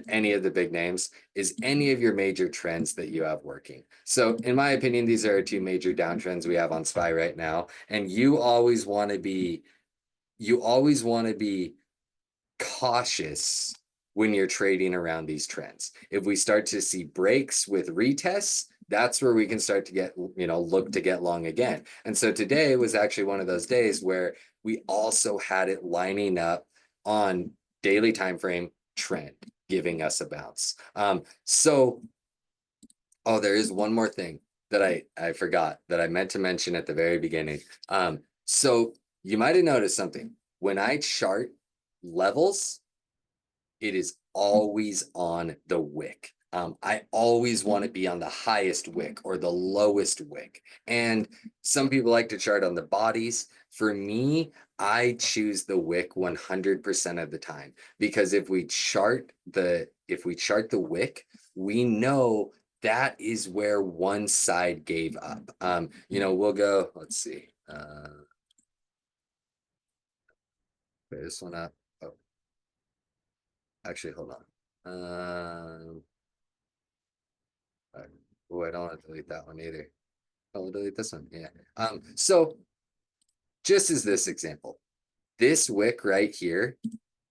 any of the big names is any of your major trends that you have working. So in my opinion, these are two major downtrends we have on SPY right now. And you always want to be cautious when you're trading around these trends. If we start to see breaks with retests, that's where we can start to get, look to get long again. And so today was actually one of those days where we also had it lining up on daily time frame trend, giving us a bounce. There is one more thing that I forgot that I meant to mention at the very beginning. So you might have noticed something. When I chart levels, it is always on the wick. I always want to be on the highest wick or the lowest wick. And some people like to chart on the bodies. For me, I choose the wick 100% of the time, because if we chart the wick, we know that is where one side gave up. We'll go, let's see. This one up. Oh, actually, hold on. I don't want to delete that one either. I'll delete this one. Yeah. So just as this example, this wick right here,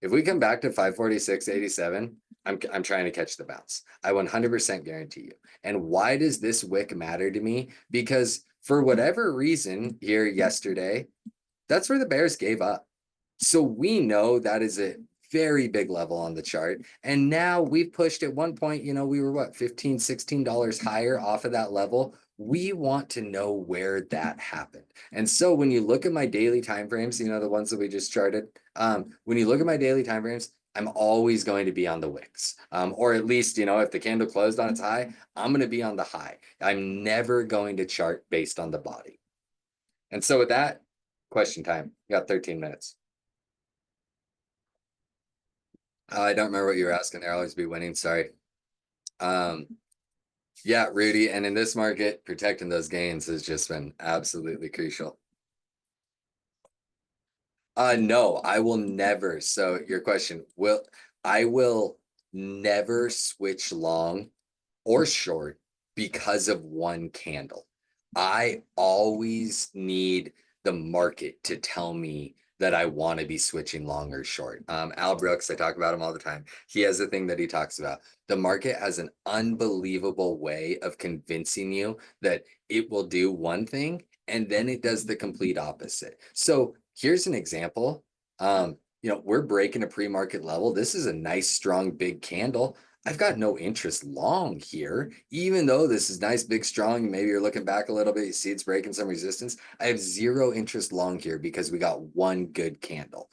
if we come back to 546.87, I'm trying to catch the bounce. I 100% guarantee you. And why does this wick matter to me? Because for whatever reason here yesterday, that's where the bears gave up. So we know that is a very big level on the chart. And now we've pushed at one point, we were what, $15, $16 higher off of that level. We want to know where that happened. And so when you look at my daily timeframes, the ones that we just charted, when you look at my daily timeframes, I'm always going to be on the wicks. Or at least, if the candle closed on its high, I'm going to be on the high. I'm never going to chart based on the body. And so with that, question time. You got 13 minutes. I don't remember what you were asking there. I'll always be winning. Sorry. Yeah, Rudy. And in this market, protecting those gains has just been absolutely crucial. No, I will never. So your question, I will never switch long or short because of one candle. I always need the market to tell me that I want to be switching long or short. Al Brooks, I talk about him all the time. He has a thing that he talks about. The market has an unbelievable way of convincing you that it will do one thing and then it does the complete opposite. So here's an example. We're breaking a pre-market level. This is a nice, strong, big candle. I've got no interest long here, even though this is nice, big, strong. Maybe you're looking back a little bit, you see it's breaking some resistance. I have zero interest long here because we got one good candle.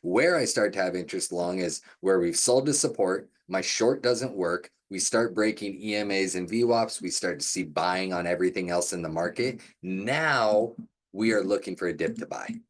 Where I start to have interest long is where we've sold to support, my short doesn't work. We start breaking EMAs and VWAPs. We start to see buying on everything else in the market. Now we are looking for a dip to buy.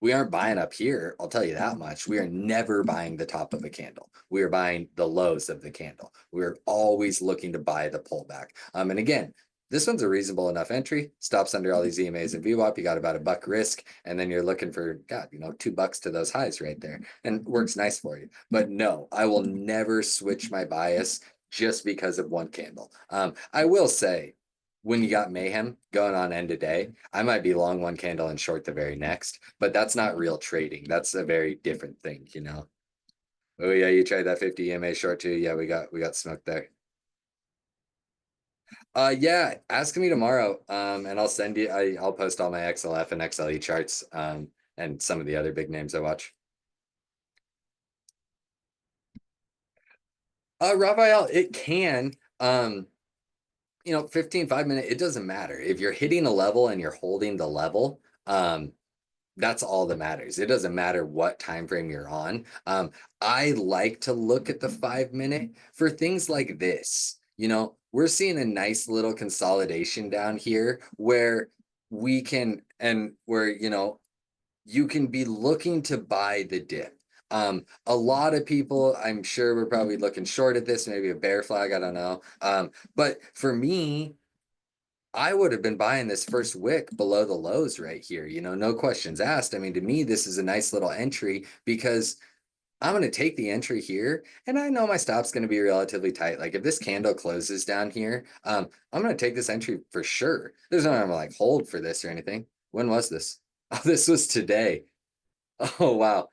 We aren't buying up here, I'll tell you that much. We are never buying the top of a candle. We are buying the lows of the candle. We're always looking to buy the pullback. And again, this one's a reasonable enough entry. Stops under all these EMAs and VWAP. You got about $1 risk, and then you're looking for, God, $2 to those highs right there, and works nice for you. But no, I will never switch my bias just because of one candle. I will say, when you got mayhem going on end of day, I might be long one candle and short the very next, but that's not real trading. That's a very different thing. Oh yeah, you tried that 50 EMA short too. Yeah, we got smoked there. Yeah, ask me tomorrow. And I'll send you. I'll post all my XLF and XLE charts. And some of the other big names I watch. Raphael, it can. 15, 5 minute, it doesn't matter. If you're hitting a level and you're holding the level, that's all that matters. It doesn't matter what time frame you're on. I like to look at the 5 minute for things like this. We're seeing a nice little consolidation down here where we can, and where, you can be looking to buy the dip. A lot of people, I'm sure, we're probably looking short at this, maybe a bear flag, I don't know. But for me, I would have been buying this first wick below the lows right here, no questions asked. I mean, to me, this is a nice little entry because I'm going to take the entry here, and I know my stop's going to be relatively tight. Like if this candle closes down here, I'm going to take this entry for sure. There's no I'm like hold for this or anything. When was this? Oh, this was today. Oh wow.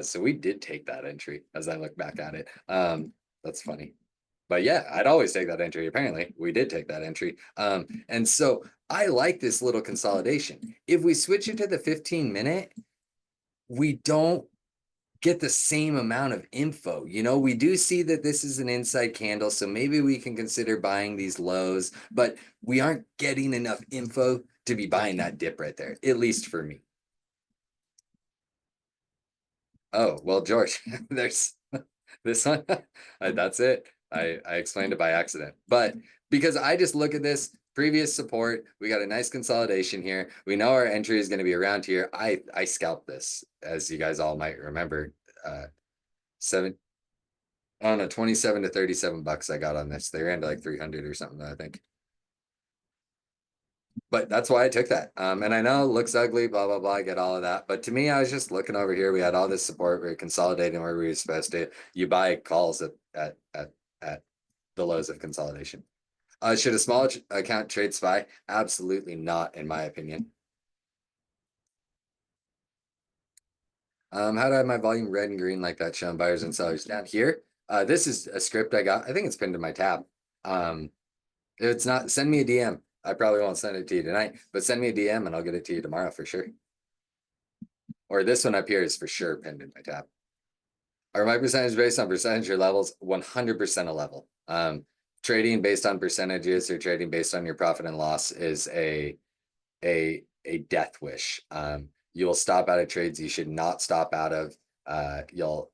So we did take that entry as I look back at it. That's funny. But yeah, I'd always take that entry. Apparently, we did take that entry. And so I like this little consolidation. If we switch it to the 15-minute, we don't get the same amount of info. We do see that this is an inside candle, so maybe we can consider buying these lows, but we aren't getting enough info to be buying that dip right there, at least for me. Oh, well, George, there's this one. That's it. I explained it by accident, but because I just look at this previous support, we got a nice consolidation here. We know our entry is going to be around here. I scalped this, as you guys all might remember. Seven, I don't know, 27 to 37 bucks I got on this. They ran to like 300 or something, I think. But that's why I took that. And I know it looks ugly, blah, blah, blah. I get all of that. But to me, I was just looking over here. We had all this support. We were consolidating where we were supposed to. You buy calls at the lows of consolidation. Should a small account trade SPY? Absolutely not, in my opinion. How do I have my volume red and green like that showing buyers and sellers down here? This is a script I got. I think it's pinned to my tab. If it's not, send me a DM. I probably won't send it to you tonight, but send me a DM and I'll get it to you tomorrow for sure. Or this one up here is for sure pinned in my tab. Are my percentage based on percentage or levels? 100% a level. Trading based on percentages or trading based on your profit and loss is a death wish. You will stop out of trades you should not stop out of. You'll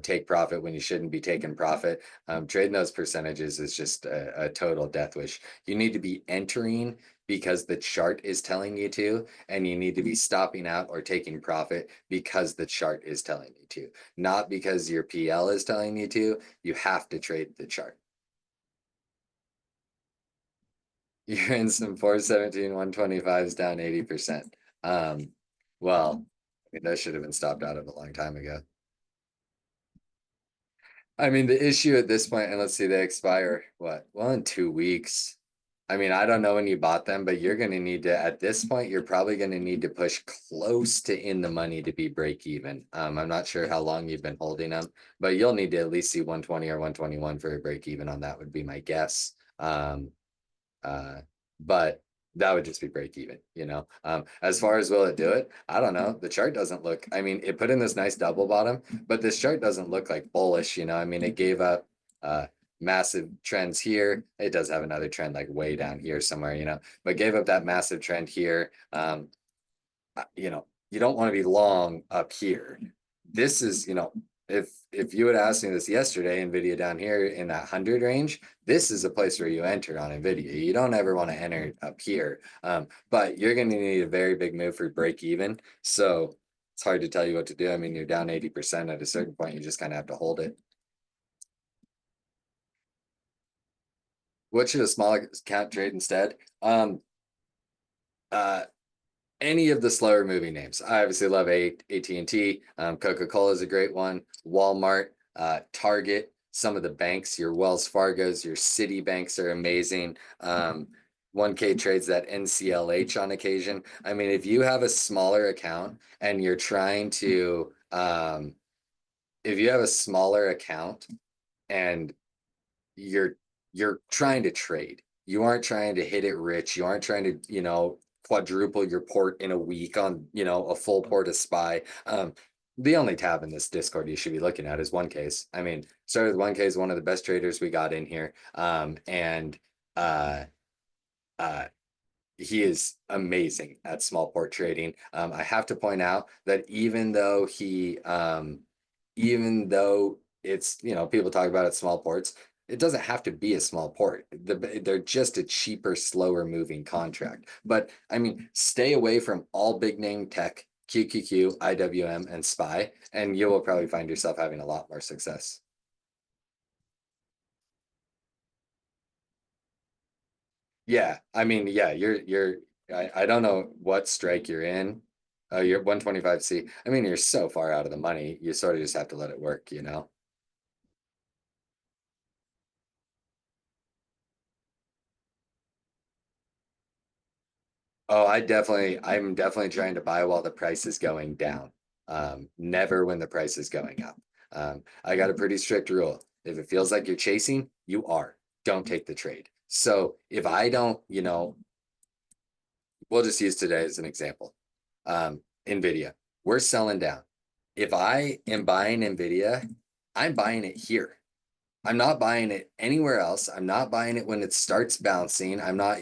take profit when you shouldn't be taking profit. Trading those percentages is just a total death wish. You need to be entering because the chart is telling you to, and you need to be stopping out or taking profit because the chart is telling you to, not because your PL is telling you to. You have to trade the chart. You're in some 417, 125s down 80%. Well, I mean, that should have been stopped out of a long time ago. I mean, the issue at this point, and let's see, they expire what? Well, in 2 weeks. I mean, I don't know when you bought them, but you're going to need to, at this point, you're probably going to need to push close to in the money to be break even. I'm not sure how long you've been holding them, but you'll need to at least see 120 or 121 for a break even on that would be my guess. But that would just be break even. As far as will it do it, I don't know. The chart doesn't look, I mean, it put in this nice double bottom, but this chart doesn't look like bullish. I mean, it gave up Massive trends here. It does have another trend like way down here somewhere, but gave up that massive trend here. You don't want to be long up here. This is, if you had asked me this yesterday, Nvidia down here in that 100 range, this is a place where you enter on Nvidia. You don't ever want to enter up here, but you're going to need a very big move for break even. So it's hard to tell you what to do. I mean, you're down 80% at a certain point. You just kind of have to hold it. What should a small account trade instead? Uh, any of the slower moving names. I obviously love AT&T. Coca-Cola is a great one. Walmart, Target, some of the banks, your Wells Fargo's, your Citibanks are amazing. 1K trades that NCLH on occasion. I mean, if you have a smaller account and you're trying to, if you have a smaller account and you're you're trying to trade. You aren't trying to hit it rich. You aren't trying to, quadruple your port in a week on, a full port of SPY. The only tab in this Discord you should be looking at is 1Ks. I mean, started with 1K is one of the best traders we got in here. And uh uh he is amazing at small port trading. I have to point out that even though it's, people talk about it small ports, it doesn't have to be a small port. They're just a cheaper, slower moving contract. But I mean, stay away from all big name tech, QQQ, IWM, and SPY, and you will probably find yourself having a lot more success. Yeah, I mean, yeah, I don't know what strike you're in. You're 125C. I mean, you're so far out of the money, you sort of just have to let it work. Oh, I'm definitely trying to buy while the price is going down. Never when the price is going up. I got a pretty strict rule. If it feels like you're chasing, you are. Don't take the trade. So if I don't, we'll just use today as an example. Nvidia, we're selling down. If I am buying Nvidia, I'm buying it here. I'm not buying it anywhere else. I'm not buying it when it starts bouncing. I'm not,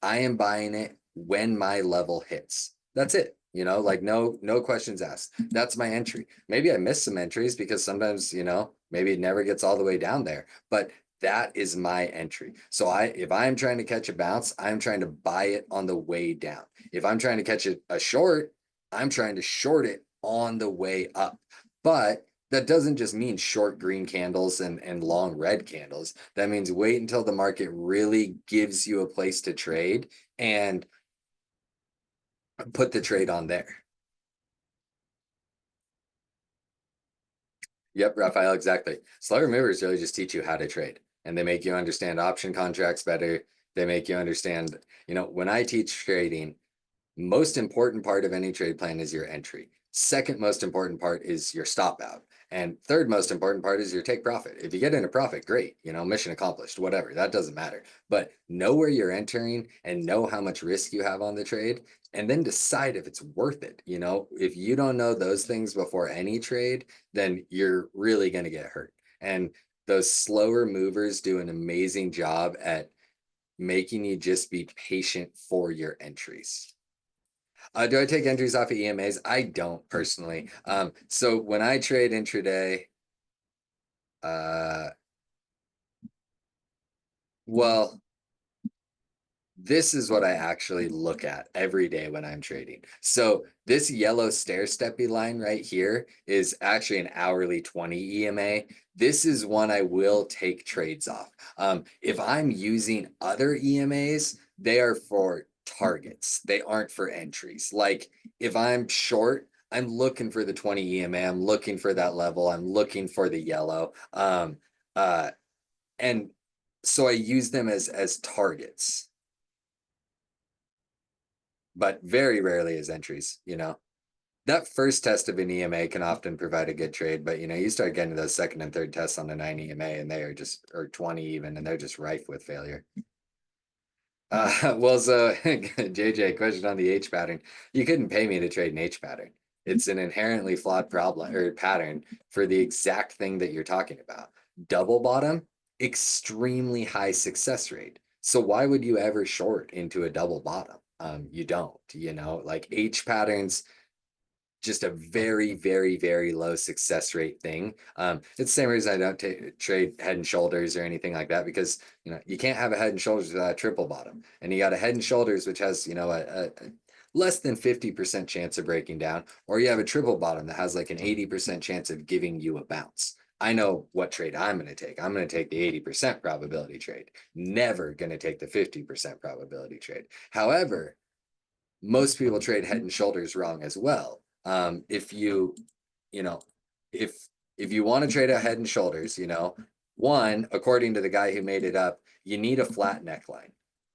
I am buying it when my level hits. That's it. Like no questions asked. That's my entry. Maybe I missed some entries because sometimes, maybe it never gets all the way down there, but that is my entry. So if I'm trying to catch a bounce, I'm trying to buy it on the way down. If I'm trying to catch a short, I'm trying to short it on the way up. But that doesn't just mean short green candles and long red candles. That means wait until the market really gives you a place to trade and put the trade on there. Yep, Raphael, exactly. Slower movers really just teach you how to trade, and they make you understand option contracts better. They make you understand, when I teach trading, most important part of any trade plan is your entry. Second most important part is your stop out. And third most important part is your take profit. If you get in a profit, great, mission accomplished, whatever, that doesn't matter. But know where you're entering and know how much risk you have on the trade, and then decide if it's worth it. If you don't know those things before any trade, then you're really going to get hurt. And those slower movers do an amazing job at making you just be patient for your entries. Do I take entries off of EMAs? I don't personally. So when I trade intraday, uh, well, this is what I actually look at every day when I'm trading. So this yellow stair steppy line right here is actually an hourly 20 EMA. This is one I will take trades off. If I'm using other EMAs, they are for targets. They aren't for entries. Like if I'm short, I'm looking for the 20 EMA. I'm looking for that level. I'm looking for the yellow. Uh, and so I use them as targets, but very rarely as entries. That first test of an EMA can often provide a good trade, but you start getting those second and third tests on a 9 EMA and they are just, or 20 even, and they're just rife with failure. Well, so JJ, question on the H pattern. You couldn't pay me to trade an H pattern. It's an inherently flawed problem or pattern for the exact thing that you're talking about. Double bottom, extremely high success rate. So why would you ever short into a double bottom? You don't, like H patterns, just a very, very, very low success rate thing. It's the same reason I don't trade head and shoulders or anything like that, because you can't have a head and shoulders without a triple bottom, and you got a head and shoulders which has a less than 50% chance of breaking down, or you have a triple bottom that has like an 80% chance of giving you a bounce. I know what trade I'm going to take. I'm going to take the 80% probability trade. Never going to take the 50% probability trade. However, most people trade head and shoulders wrong as well. If you know, if you want to trade a head and shoulders, one, according to the guy who made it up, you need a flat neckline,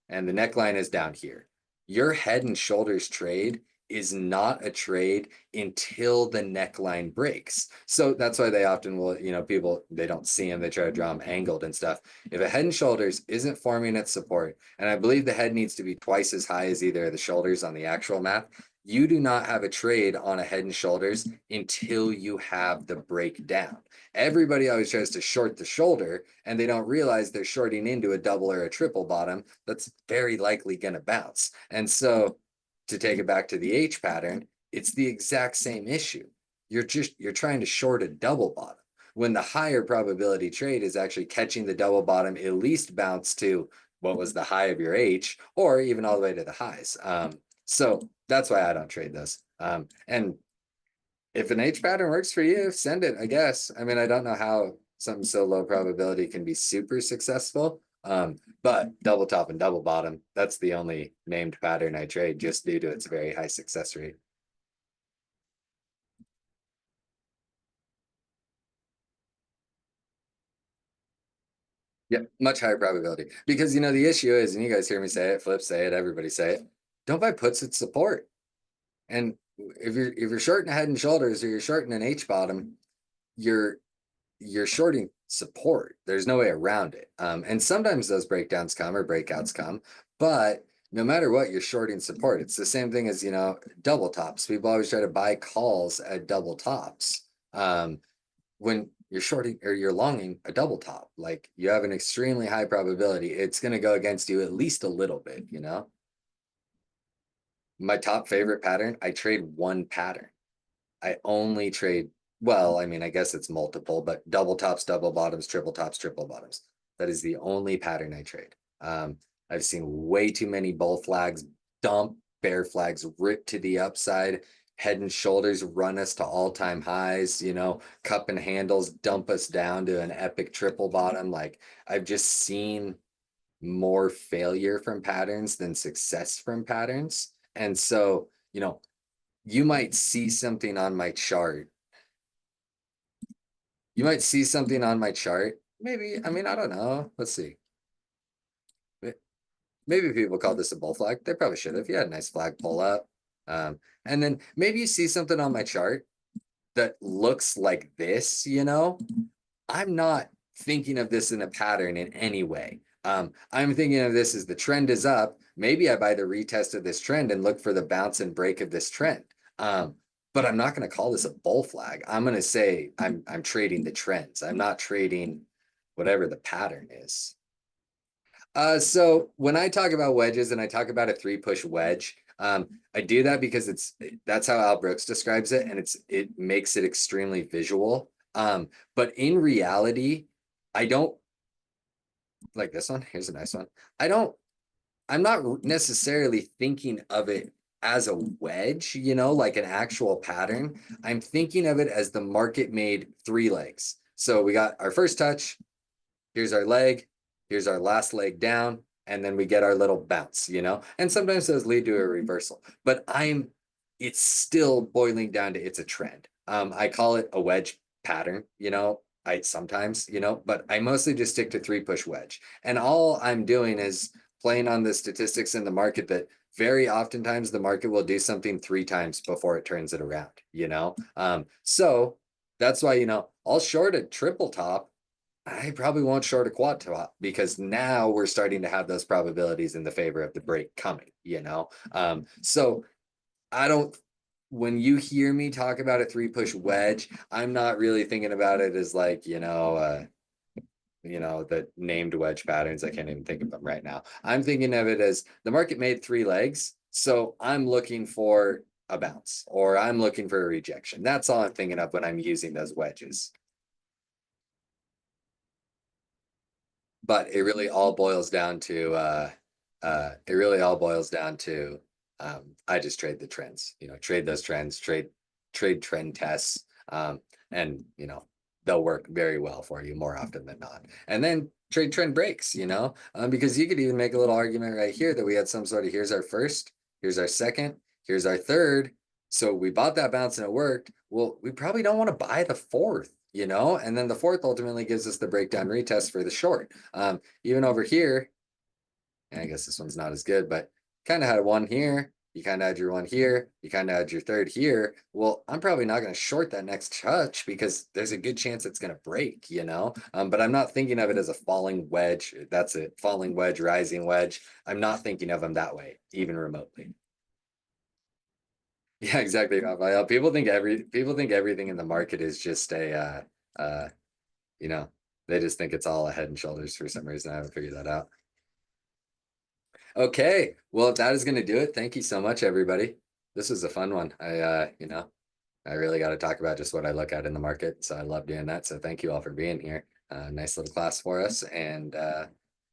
and the neckline is down here. Your head and shoulders trade is not a trade until the neckline breaks. So that's why they often will, people, they don't see them, they try to draw them angled and stuff. If a head and shoulders isn't forming its support, and I believe the head needs to be twice as high as either of the shoulders on the actual map, you do not have a trade on a head and shoulders until you have the breakdown. Everybody always tries to short the shoulder, and they don't realize they're shorting into a double or a triple bottom that's very likely going to bounce. And so to take it back to the H pattern, it's the exact same issue. You're trying to short a double bottom when the higher probability trade is actually catching the double bottom at least bounce to what was the high of your H, or even all the way to the highs. So that's why I don't trade this. And if an H pattern works for you, send it, I guess. I mean, I don't know how something so low probability can be super successful. But double top and double bottom, that's the only named pattern I trade, just due to its very high success rate. Yeah, much higher probability. Because the issue is, and you guys hear me say it, Flip say it, everybody say it, don't buy puts at support. And if you're shorting head and shoulders, or you're shorting an H bottom, you're shorting support. There's no way around it. And sometimes those breakdowns come or breakouts come, but no matter what, you're shorting support. It's the same thing as, double tops. People always try to buy calls at double tops. When you're shorting or you're longing a double top, like you have an extremely high probability it's going to go against you at least a little bit. My top favorite pattern, I trade one pattern. I only trade, well, I mean, I guess it's multiple, but double tops, double bottoms, triple tops, triple bottoms. That is the only pattern I trade. I've seen way too many bull flags dump, bear flags rip to the upside, head and shoulders run us to all-time highs, cup and handles dump us down to an epic triple bottom. Like I've just seen more failure from patterns than success from patterns. And so, you might see something on my chart. You might see something on my chart. Maybe, I mean, I don't know. Let's see. Maybe people call this a bull flag. They probably should have. You had a nice flag pull up. And then maybe you see something on my chart that looks like this, I'm not thinking of this in a pattern in any way. I'm thinking of this as the trend is up. Maybe I buy the retest of this trend and look for the bounce and break of this trend. But I'm not going to call this a bull flag. I'm going to say I'm trading the trends. I'm not trading whatever the pattern is. So when I talk about wedges and I talk about a three push wedge, I do that because that's how Al Brooks describes it, and it makes it extremely visual. But in reality, I don't like this one. Here's a nice one. I'm not necessarily thinking of it as a wedge, like an actual pattern. I'm thinking of it as the market made three legs. So we got our first touch, here's our leg, here's our last leg down, and then we get our little bounce, and sometimes those lead to a reversal, but it's still boiling down to it's a trend. I call it a wedge pattern, I sometimes, but I mostly just stick to three push wedge. And all I'm doing is playing on the statistics in the market that very oftentimes the market will do something three times before it turns it around. So that's why, I'll short a triple top. I probably won't short a quad top because now we're starting to have those probabilities in the favor of the break coming. So I don't, when you hear me talk about a three push wedge, I'm not really thinking about it as like, the named wedge patterns. I can't even think of them right now. I'm thinking of it as the market made 3 legs. So I'm looking for a bounce or I'm looking for a rejection. That's all I'm thinking of when I'm using those wedges. But it really all boils down to I just trade the trends, trade those trends, trade trend tests. And they'll work very well for you more often than not. And then trade trend breaks, because you could even make a little argument right here that we had some sort of here's our first, here's our second, here's our third. So we bought that bounce and it worked. Well, we probably don't want to buy the fourth, and then the fourth ultimately gives us the breakdown retest for the short. Even over here, I guess this one's not as good, but kind of had one here. You kind of had your one here. You kind of had your third here. Well, I'm probably not going to short that next touch because there's a good chance it's going to break, But I'm not thinking of it as a falling wedge. That's it. Falling wedge, rising wedge. I'm not thinking of them that way, even remotely. Yeah, exactly, Raphael. People think everything in the market is just you know, they just think it's all a head and shoulders for some reason. I haven't figured that out. Okay, well, if that is going to do it, thank you so much, everybody. This was a fun one. I really got to talk about just what I look at in the market. So I love doing that. So thank you all for being here. Nice little class for us, and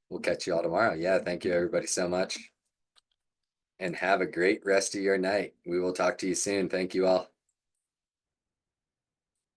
we'll catch you all tomorrow. Yeah, thank you, everybody, so much. And have a great rest of your night. We will talk to you soon. Thank you all.